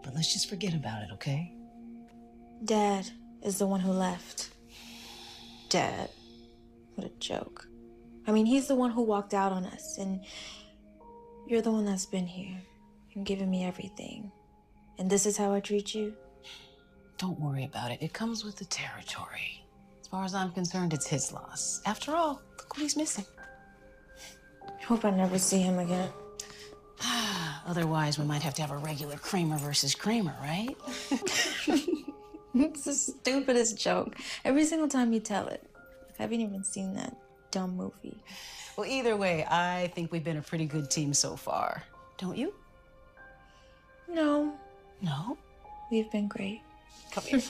S1: But let's just forget about it, okay?
S6: Dad is the one who left. Dad. What a joke. I mean, he's the one who walked out on us, and you're the one that's been here and given me everything. And this is how I treat you?
S1: Don't worry about it. It comes with the territory. As far as I'm concerned, it's his loss. After all, look what he's missing.
S6: I hope I never see him again.
S1: Otherwise, we might have to have a regular Kramer versus Kramer, right?
S6: stupidest joke. Every single time you tell it. I haven't even seen that dumb movie.
S1: Well, either way, I think we've been a pretty good team so far. Don't you?
S6: No.
S1: No?
S6: We've been great.
S1: Come here.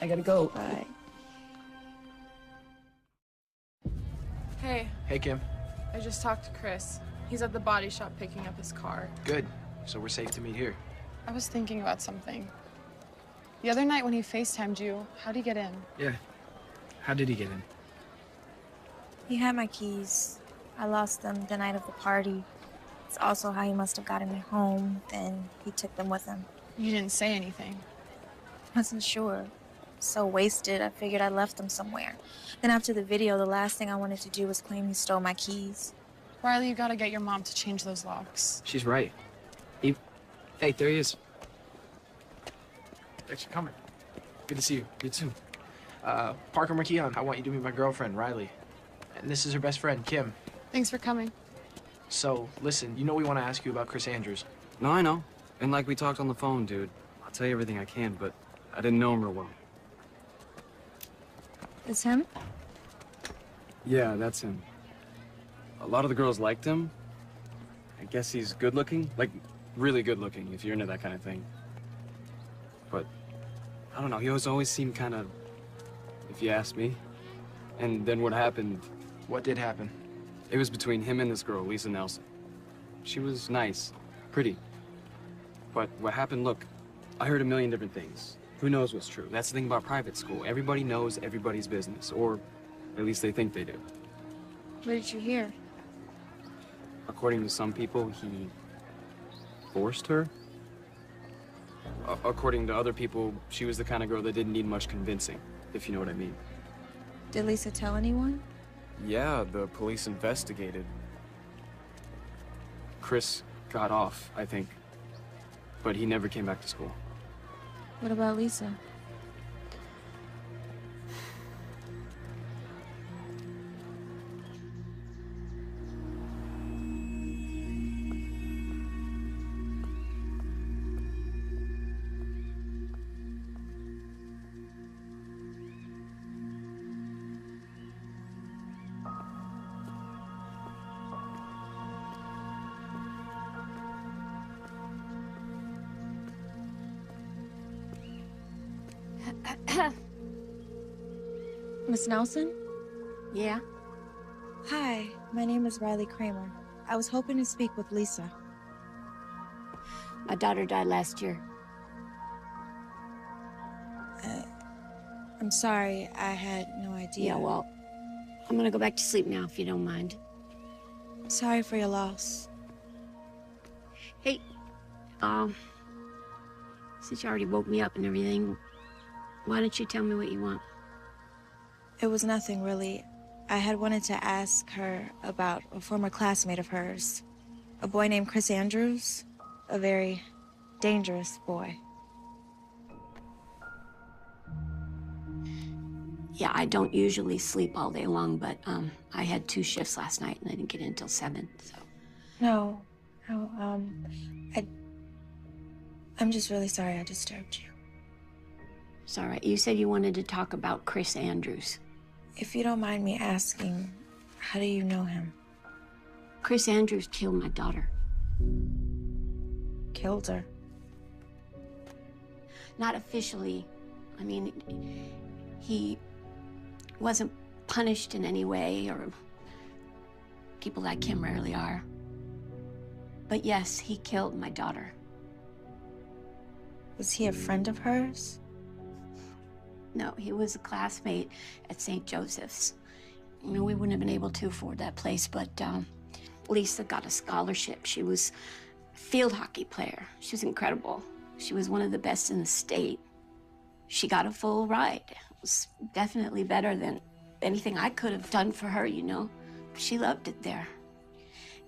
S1: I gotta go.
S6: Bye.
S5: Hey,
S10: Hey, Kim.
S5: I just talked to Chris. He's at the body shop picking up his car.
S10: Good. So we're safe to meet here.
S5: I was thinking about something. The other night when he FaceTimed you, how'd he get in?
S10: Yeah. How did he get in?
S6: He had my keys. I lost them the night of the party. It's also how he must have gotten me home. Then he took them with him.
S5: You didn't say anything.
S6: Wasn't sure. So wasted, I figured I left them somewhere. Then after the video, the last thing I wanted to do was claim he stole my keys.
S5: Riley, you gotta get your mom to change those locks.
S10: She's right. Hey, there he is. Thanks for coming. Good to see you. You too. Parker McKeon, I want you to meet my girlfriend, Riley. And this is her best friend, Kim.
S5: Thanks for coming.
S10: So, listen, you know we want to ask you about Chris Andrews.
S7: No, I know. And like we talked on the phone, dude. I'll tell you everything I can, but I didn't know him real well.
S6: It's him?
S7: Yeah, that's him. A lot of the girls liked him. I guess he's good looking. Like, really good looking, if you're into that kind of thing. But, I don't know, he always seemed kind of, if you ask me. And then what happened...
S10: What did happen?
S7: It was between him and this girl, Lisa Nelson. She was nice, pretty. But what happened, look, I heard a million different things. Who knows what's true? That's the thing about private school. Everybody knows everybody's business, or at least they think they do.
S6: What did you hear?
S7: According to some people, he forced her. According to other people, she was the kind of girl that didn't need much convincing, if you know what I mean.
S6: Did Lisa tell anyone?
S7: Yeah, the police investigated. Chris got off, I think. But he never came back to school.
S6: What about Lisa? Miss Nelson?
S11: Yeah?
S6: Hi, my name is Riley Kramer. I was hoping to speak with Lisa.
S11: My daughter died last year.
S6: I'm sorry, I had no idea.
S11: Yeah, well, I'm gonna go back to sleep now if you don't mind.
S6: Sorry for your loss.
S11: Hey, since you already woke me up and everything, why don't you tell me what you want?
S6: It was nothing, really. I had wanted to ask her about a former classmate of hers. A boy named Chris Andrews. A very dangerous boy.
S11: Yeah, I don't usually sleep all day long, but I had 2 shifts last night and I didn't get in until 7, so.
S6: No, I'm just really sorry I disturbed you.
S11: It's all right. You said you wanted to talk about Chris Andrews.
S6: If you don't mind me asking, how do you know him?
S11: Chris Andrews killed my daughter.
S6: Killed her?
S11: Not officially. I mean, he wasn't punished in any way, or people like him rarely are. But yes, he killed my daughter.
S6: Was he a friend of hers?
S11: No, he was a classmate at St. Joseph's. You know, we wouldn't have been able to afford that place, but Lisa got a scholarship. She was a field hockey player. She was incredible. She was one of the best in the state. She got a full ride. It was definitely better than anything I could have done for her, you know. She loved it there.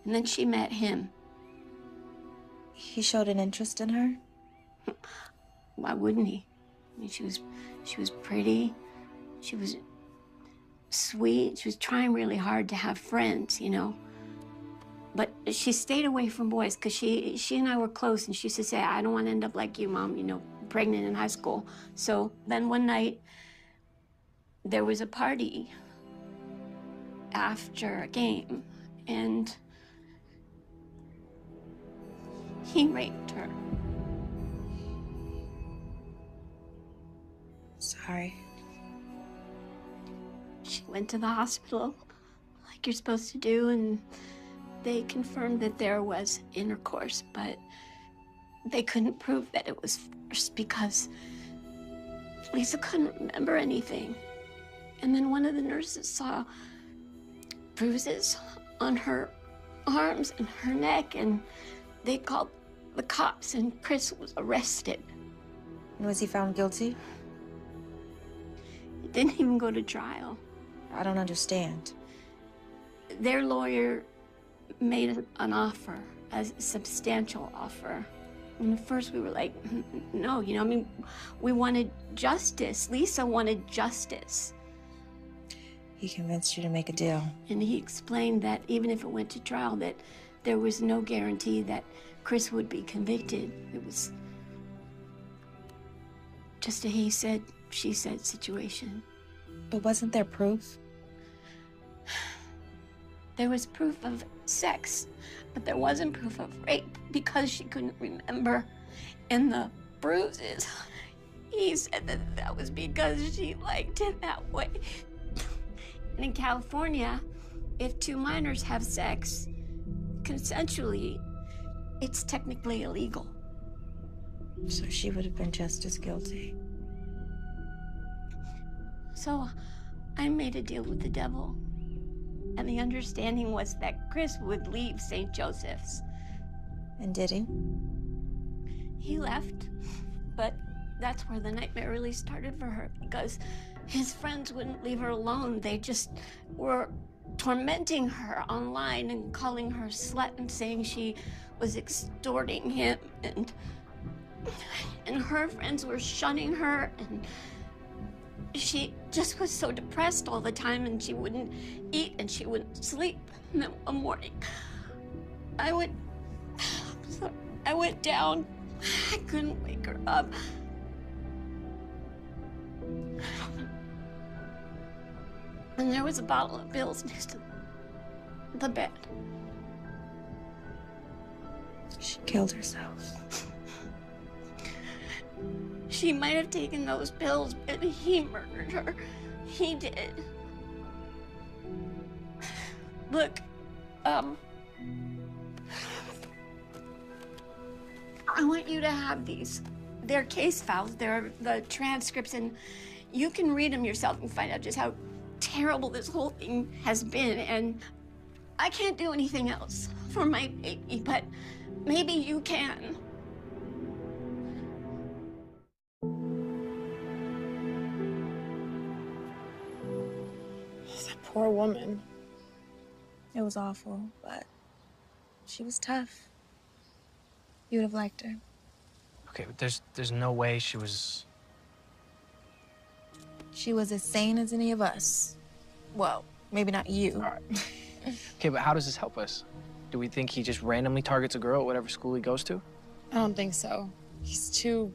S11: And then she met him.
S6: He showed an interest in her?
S11: Why wouldn't he? I mean, she was pretty. She was sweet. She was trying really hard to have friends, you know. But she stayed away from boys because she and I were close, and she used to say, I don't want to end up like you, Mom, you know, pregnant in high school. So then one night, there was a party after a game, and he raped her.
S6: Sorry.
S11: She went to the hospital like you're supposed to do, and they confirmed that there was intercourse, but they couldn't prove that it was forced because Lisa couldn't remember anything. And then one of the nurses saw bruises on her arms and her neck, and they called the cops, and Chris was arrested.
S6: Was he found guilty?
S11: He didn't even go to trial.
S6: I don't understand.
S11: Their lawyer made an offer, a substantial offer. And at first we were like, no, you know, I mean, we wanted justice. Lisa wanted justice.
S6: He convinced you to make a deal.
S11: And he explained that even if it went to trial, that there was no guarantee that Chris would be convicted. It was just a he said, she said situation.
S6: But wasn't there proof?
S11: There was proof of sex, but there wasn't proof of rape because she couldn't remember. And the bruises, he said that that was because she liked it that way. And in California, if two minors have sex consensually, it's technically illegal.
S6: So she would have been just as guilty.
S11: So I made a deal with the devil. And the understanding was that Chris would leave St. Joseph's.
S6: And did he?
S11: He left, but that's where the nightmare really started for her, because his friends wouldn't leave her alone. They just were tormenting her online and calling her slut and saying she was extorting him, and her friends were shunning her, and she just was so depressed all the time, and she wouldn't eat and she wouldn't sleep. And then one morning, I went down. I couldn't wake her up. And there was a bottle of pills next to the bed.
S6: She killed herself.
S11: She might have taken those pills, but he murdered her. He did. Look, I want you to have these. They're case files. They're the transcripts, and you can read them yourself and find out just how terrible this whole thing has been. And I can't do anything else for my baby, but maybe you can.
S5: That poor woman.
S6: It was awful, but she was tough. You would have liked her.
S10: Okay, but there's no way she was...
S6: She was as sane as any of us. Well, maybe not you.
S10: All right. Okay, but how does this help us? Do we think he just randomly targets a girl at whatever school he goes to?
S5: I don't think so. He's too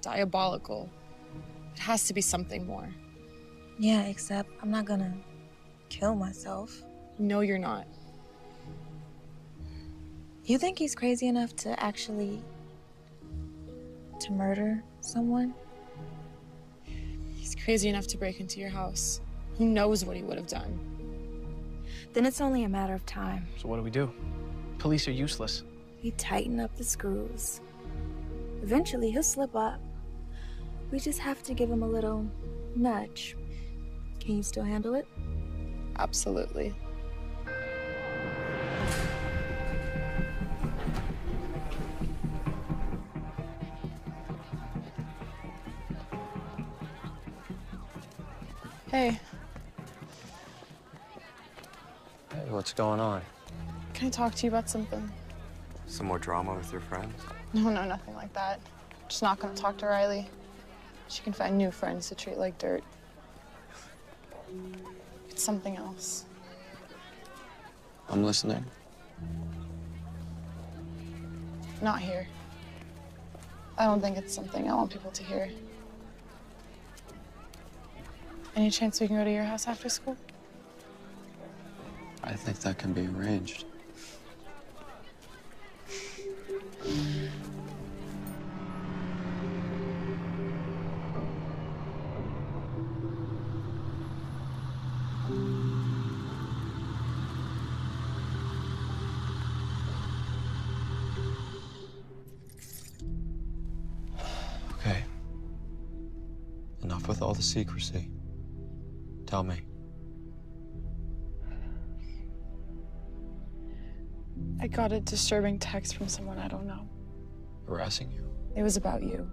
S5: diabolical. It has to be something more.
S6: Yeah, except I'm not gonna kill myself.
S5: No, you're not.
S6: You think he's crazy enough to actually... to murder someone?
S5: He's crazy enough to break into your house. Who knows what he would have done?
S6: Then it's only a matter of time.
S10: So what do? Police are useless.
S6: We tighten up the screws. Eventually, he'll slip up. We just have to give him a little nudge. Can you still handle it?
S5: Absolutely. Hey.
S7: Hey, what's going on?
S5: Can I talk to you about something?
S7: Some more drama with your friends?
S5: No, nothing like that. Just not gonna talk to Riley. She can find new friends to treat like dirt. It's something else.
S7: I'm listening.
S5: Not here. I don't think it's something I want people to hear. Any chance we can go to your house after school?
S7: I think that can be arranged. Okay. Enough with all the secrecy. Tell me.
S5: I got a disturbing text from someone I don't know.
S7: Harassing you?
S5: It was about you.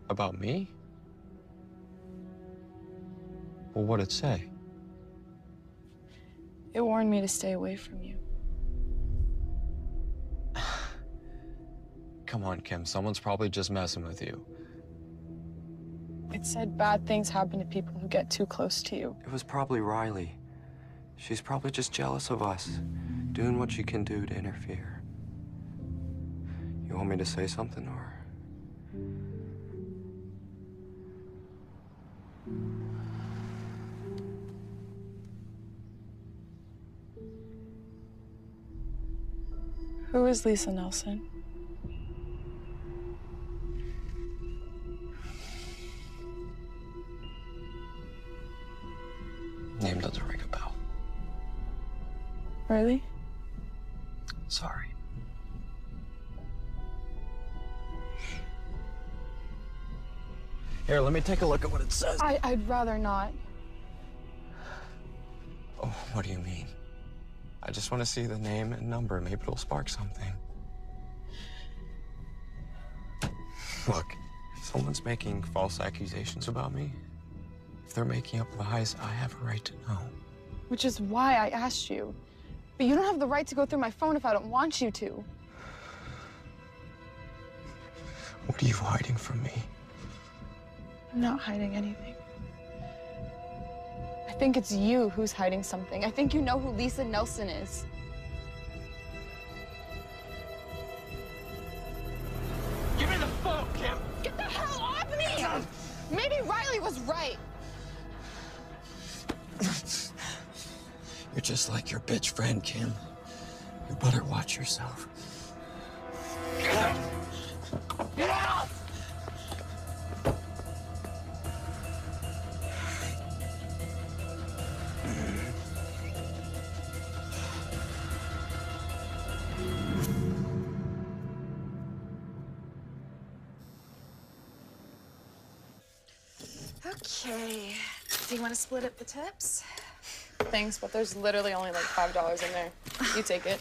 S7: About me? Well, what'd it say?
S5: It warned me to stay away from you.
S7: Come on, Kim. Someone's probably just messing with you.
S5: It said bad things happen to people who get too close to you.
S7: It was probably Riley. She's probably just jealous of us, doing what she can do to interfere. You want me to say something, or?
S5: Who is Lisa Nelson?
S7: Name doesn't ring a bell.
S5: Really?
S7: Sorry. Here, let me take a look at what it says.
S5: I'd rather not.
S7: Oh, what do you mean? I just want to see the name and number. Maybe it'll spark something. Look, if someone's making false accusations about me, if they're making up lies, I have a right to know.
S5: Which is why I asked you. But you don't have the right to go through my phone if I don't want you to.
S7: What are you hiding from me?
S5: I'm not hiding anything. I think it's you who's hiding something. I think you know who Lisa Nelson is.
S7: Give me the phone, Kim!
S5: Get the hell off me! Maybe Riley was right.
S7: You're just like your bitch friend, Kim. You better watch yourself. Get out!
S15: Okay. Do you want to split up the tips?
S5: Thanks, but there's literally only like $5 in there. You take it.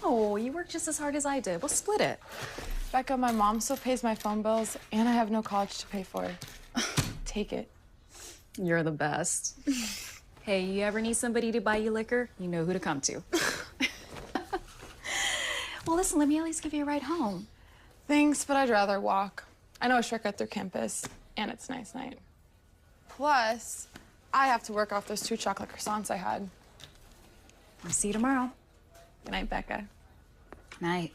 S15: No, you work just as hard as I did. We'll split it.
S5: Becca, my mom still pays my phone bills, and I have no college to pay for. Take it.
S16: You're the best. Hey, you ever need somebody to buy you liquor? You know who to come to. Well, listen, let me at least give you a ride home.
S5: Thanks, but I'd rather walk. I know a shortcut through campus, and it's nice night. Plus, I have to work off those 2 chocolate croissants I had.
S16: I'll see you tomorrow.
S5: Good night, Becca.
S16: Night.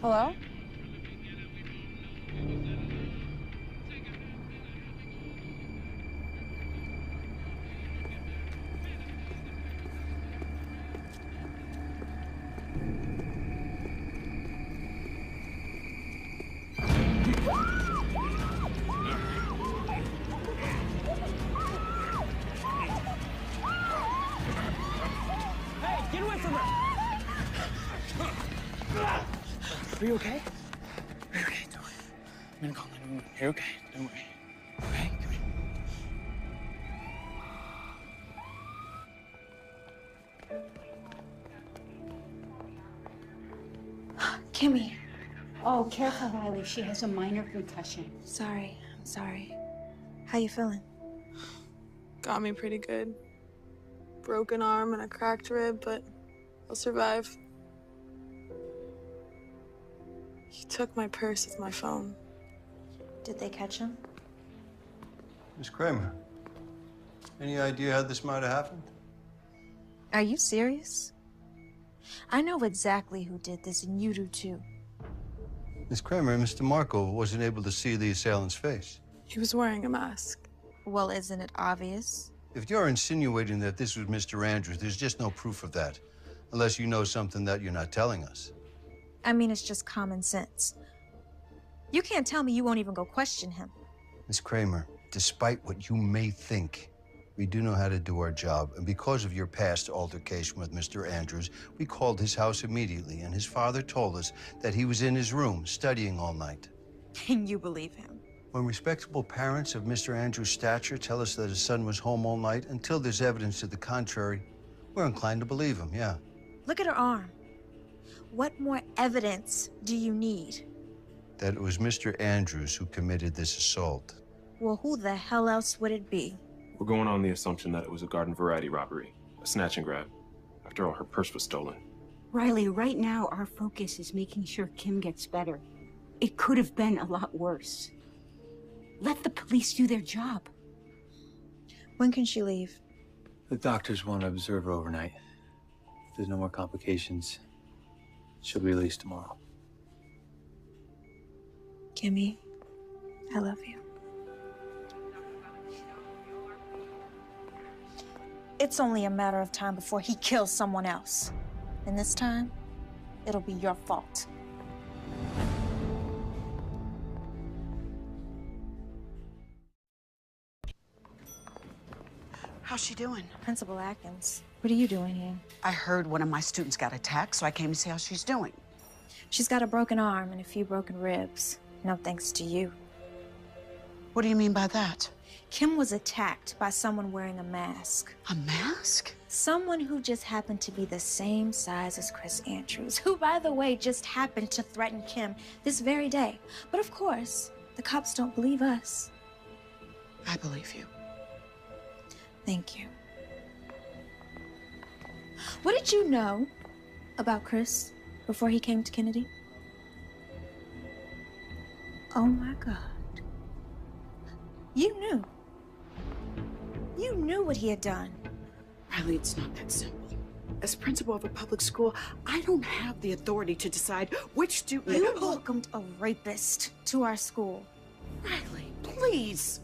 S5: Hello?
S10: Hey, get away from her! Are you okay? Are you okay? Don't worry. I'm gonna call 911. You're okay. Don't worry. Okay, come here.
S6: Kimmy.
S17: Oh, careful, Riley. She has a minor concussion.
S6: Sorry. I'm sorry. How you feeling?
S5: Got me pretty good. Broken arm and a cracked rib, but I'll survive. He took my purse with my phone.
S6: Did they catch him?
S12: Miss Kramer, any idea how this might have happened?
S6: Are you serious? I know exactly who did this, and you do too.
S12: Miss Kramer, Mr. Marco wasn't able to see the assailant's face.
S5: He was wearing a mask.
S6: Well, isn't it obvious?
S12: If you're insinuating that this was Mr. Andrews, there's just no proof of that. Unless you know something that you're not telling us.
S6: I mean, it's just common sense. You can't tell me you won't even go question him.
S12: Miss Kramer, despite what you may think, we do know how to do our job. And because of your past altercation with Mr. Andrews, we called his house immediately, and his father told us that he was in his room studying all night.
S6: Can you believe him?
S12: When respectable parents of Mr. Andrews' stature tell us that his son was home all night, until there's evidence to the contrary, we're inclined to believe him, yeah.
S6: Look at her arm. What more evidence do you need?
S12: That it was Mr. Andrews who committed this assault.
S6: Well, who the hell else would it be?
S18: We're going on the assumption that it was a garden variety robbery, a snatch and grab. After all, her purse was stolen.
S17: Riley, right now our focus is making sure Kim gets better. It could have been a lot worse. Let the police do their job.
S6: When can she leave?
S19: The doctors want to observe her overnight. If there's no more complications, she'll be released tomorrow.
S6: Kimmy, I love you. It's only a matter of time before he kills someone else. And this time, it'll be your fault.
S4: How's she doing?
S6: Principal Atkins, what are you doing here?
S4: I heard one of my students got attacked, so I came to see how she's doing.
S6: She's got a broken arm and a few broken ribs. No thanks to you.
S4: What do you mean by that?
S6: Kim was attacked by someone wearing a mask.
S4: A mask?
S6: Someone who just happened to be the same size as Chris Andrews, who, by the way, just happened to threaten Kim this very day. But of course, the cops don't believe us.
S4: I believe you.
S6: Thank you. What did you know about Chris before he came to Kennedy? Oh my God. You knew. You knew what he had done.
S4: Riley, it's not that simple. As principal of a public school, I don't have the authority to decide which student...
S6: You welcomed a rapist to our school.
S4: Riley, please.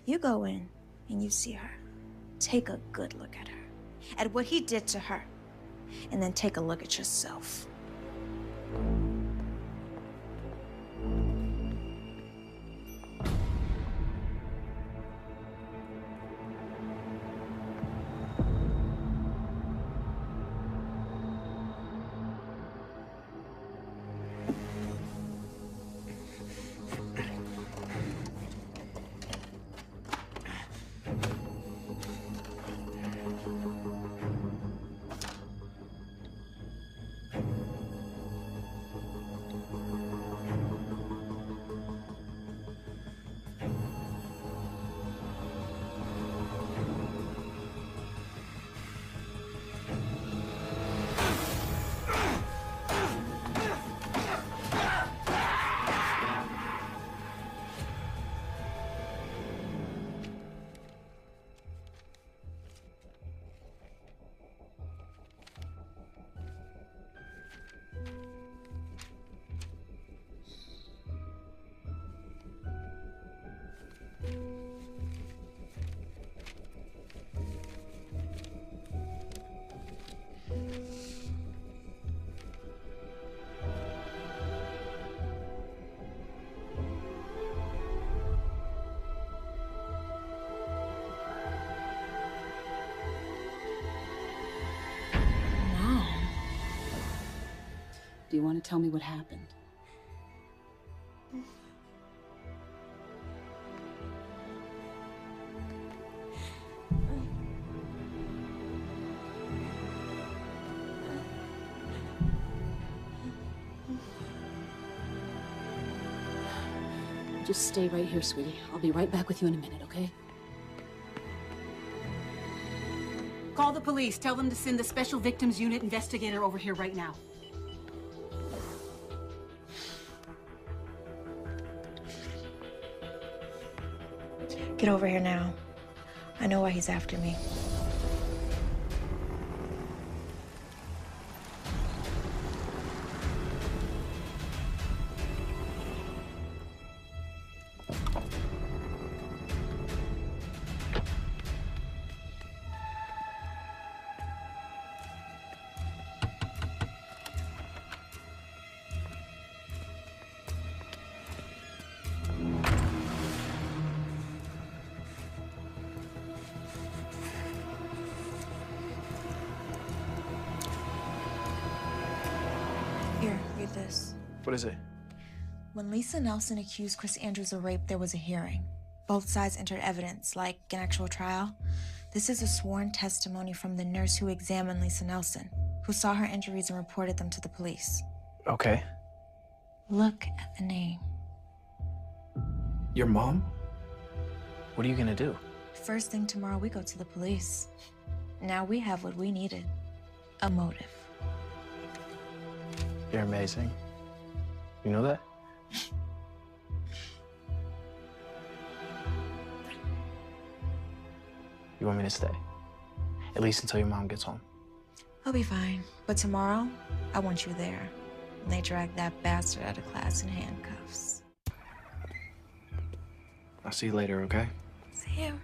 S6: You go in and you see her. Take a good look at her, at what he did to her, and then take a look at yourself.
S17: Do you want to tell me what happened?
S1: Just stay right here, sweetie. I'll be right back with you in a minute, okay?
S3: Call the police. Tell them to send the Special Victims Unit investigator over here right now.
S6: Get over here now. I know why he's after me. Here, read this.
S10: What is it?
S6: When Lisa Nelson accused Chris Andrews of rape, there was a hearing. Both sides entered evidence, like an actual trial. This is a sworn testimony from the nurse who examined Lisa Nelson, who saw her injuries and reported them to the police.
S10: Okay.
S6: Look at the name.
S10: Your mom? What are you gonna do?
S6: First thing tomorrow, we go to the police. Now we have what we needed. A motive.
S10: You're amazing. You know that? You want me to stay? At least until your mom gets home.
S6: I'll be fine. But tomorrow, I want you there. And they drag that bastard out of class in handcuffs.
S10: I'll see you later, okay?
S6: See you.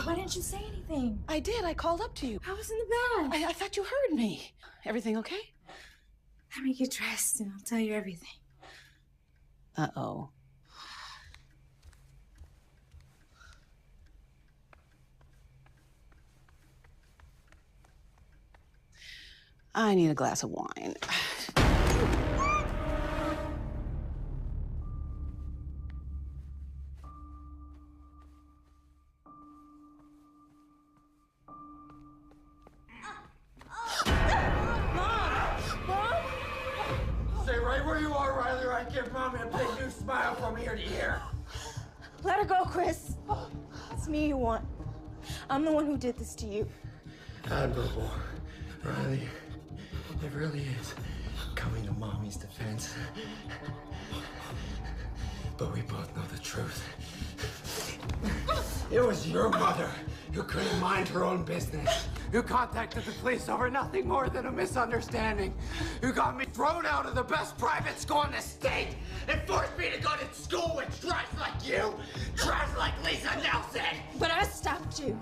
S6: Why didn't you say anything?
S3: I did. I called up to you.
S6: I was in the bed.
S3: I thought you heard me. Everything okay?
S6: Let me get dressed and I'll tell you everything.
S3: Uh-oh. I need a glass of wine.
S20: Stay right where you are, Riley, or I give Mommy a big new smile from ear to ear.
S6: Let her go, Chris. It's me you want.
S9: I'm the one who did this to you.
S20: Admirable, Riley. It really is coming to Mommy's defense. But we both know the truth. It was your mother who couldn't mind her own business, who contacted the police over nothing more than a misunderstanding, who got me thrown out of the best private school in the state and forced me to go to school with trash like you, trash like Lisa Nelson.
S9: But I stopped you.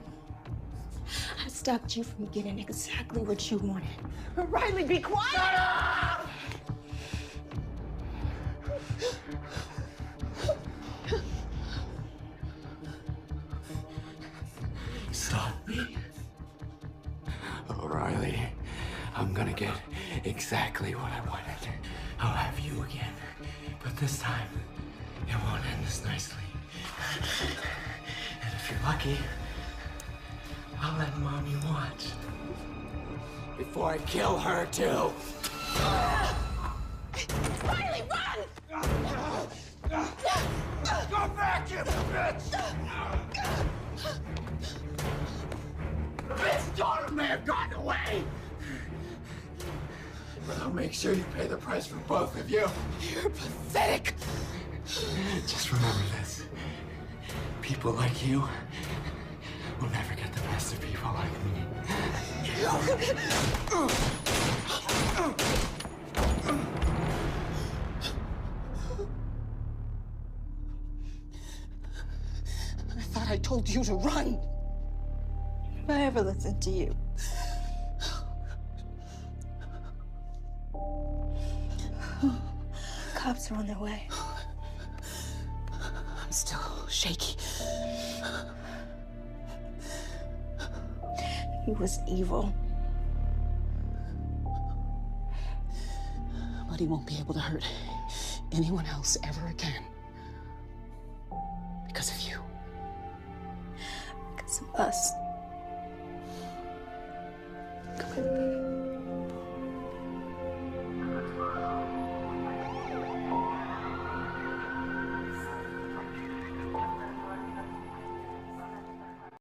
S9: I stopped you from getting exactly what you wanted. Riley, be quiet!
S20: Shut up! Stop me. O'Reilly, I'm gonna get exactly what I wanted. I'll have you again. But this time, it won't end as nicely. And if you're lucky, I'll let Mommy watch. Before I kill her, too.
S9: Riley, run!
S20: Go back, you bitch! The bitch daughter may have gotten away! But I'll make sure you pay the price for both of you. You're pathetic! Just remember this. People like you will never get the best of people like me.
S3: I thought I told you to run.
S9: If I ever listened to you. Cops are on their way.
S3: I'm still shaky.
S9: He was evil.
S3: But he won't be able to hurt anyone else ever again. Because of you.
S9: Because of us.
S3: Come on.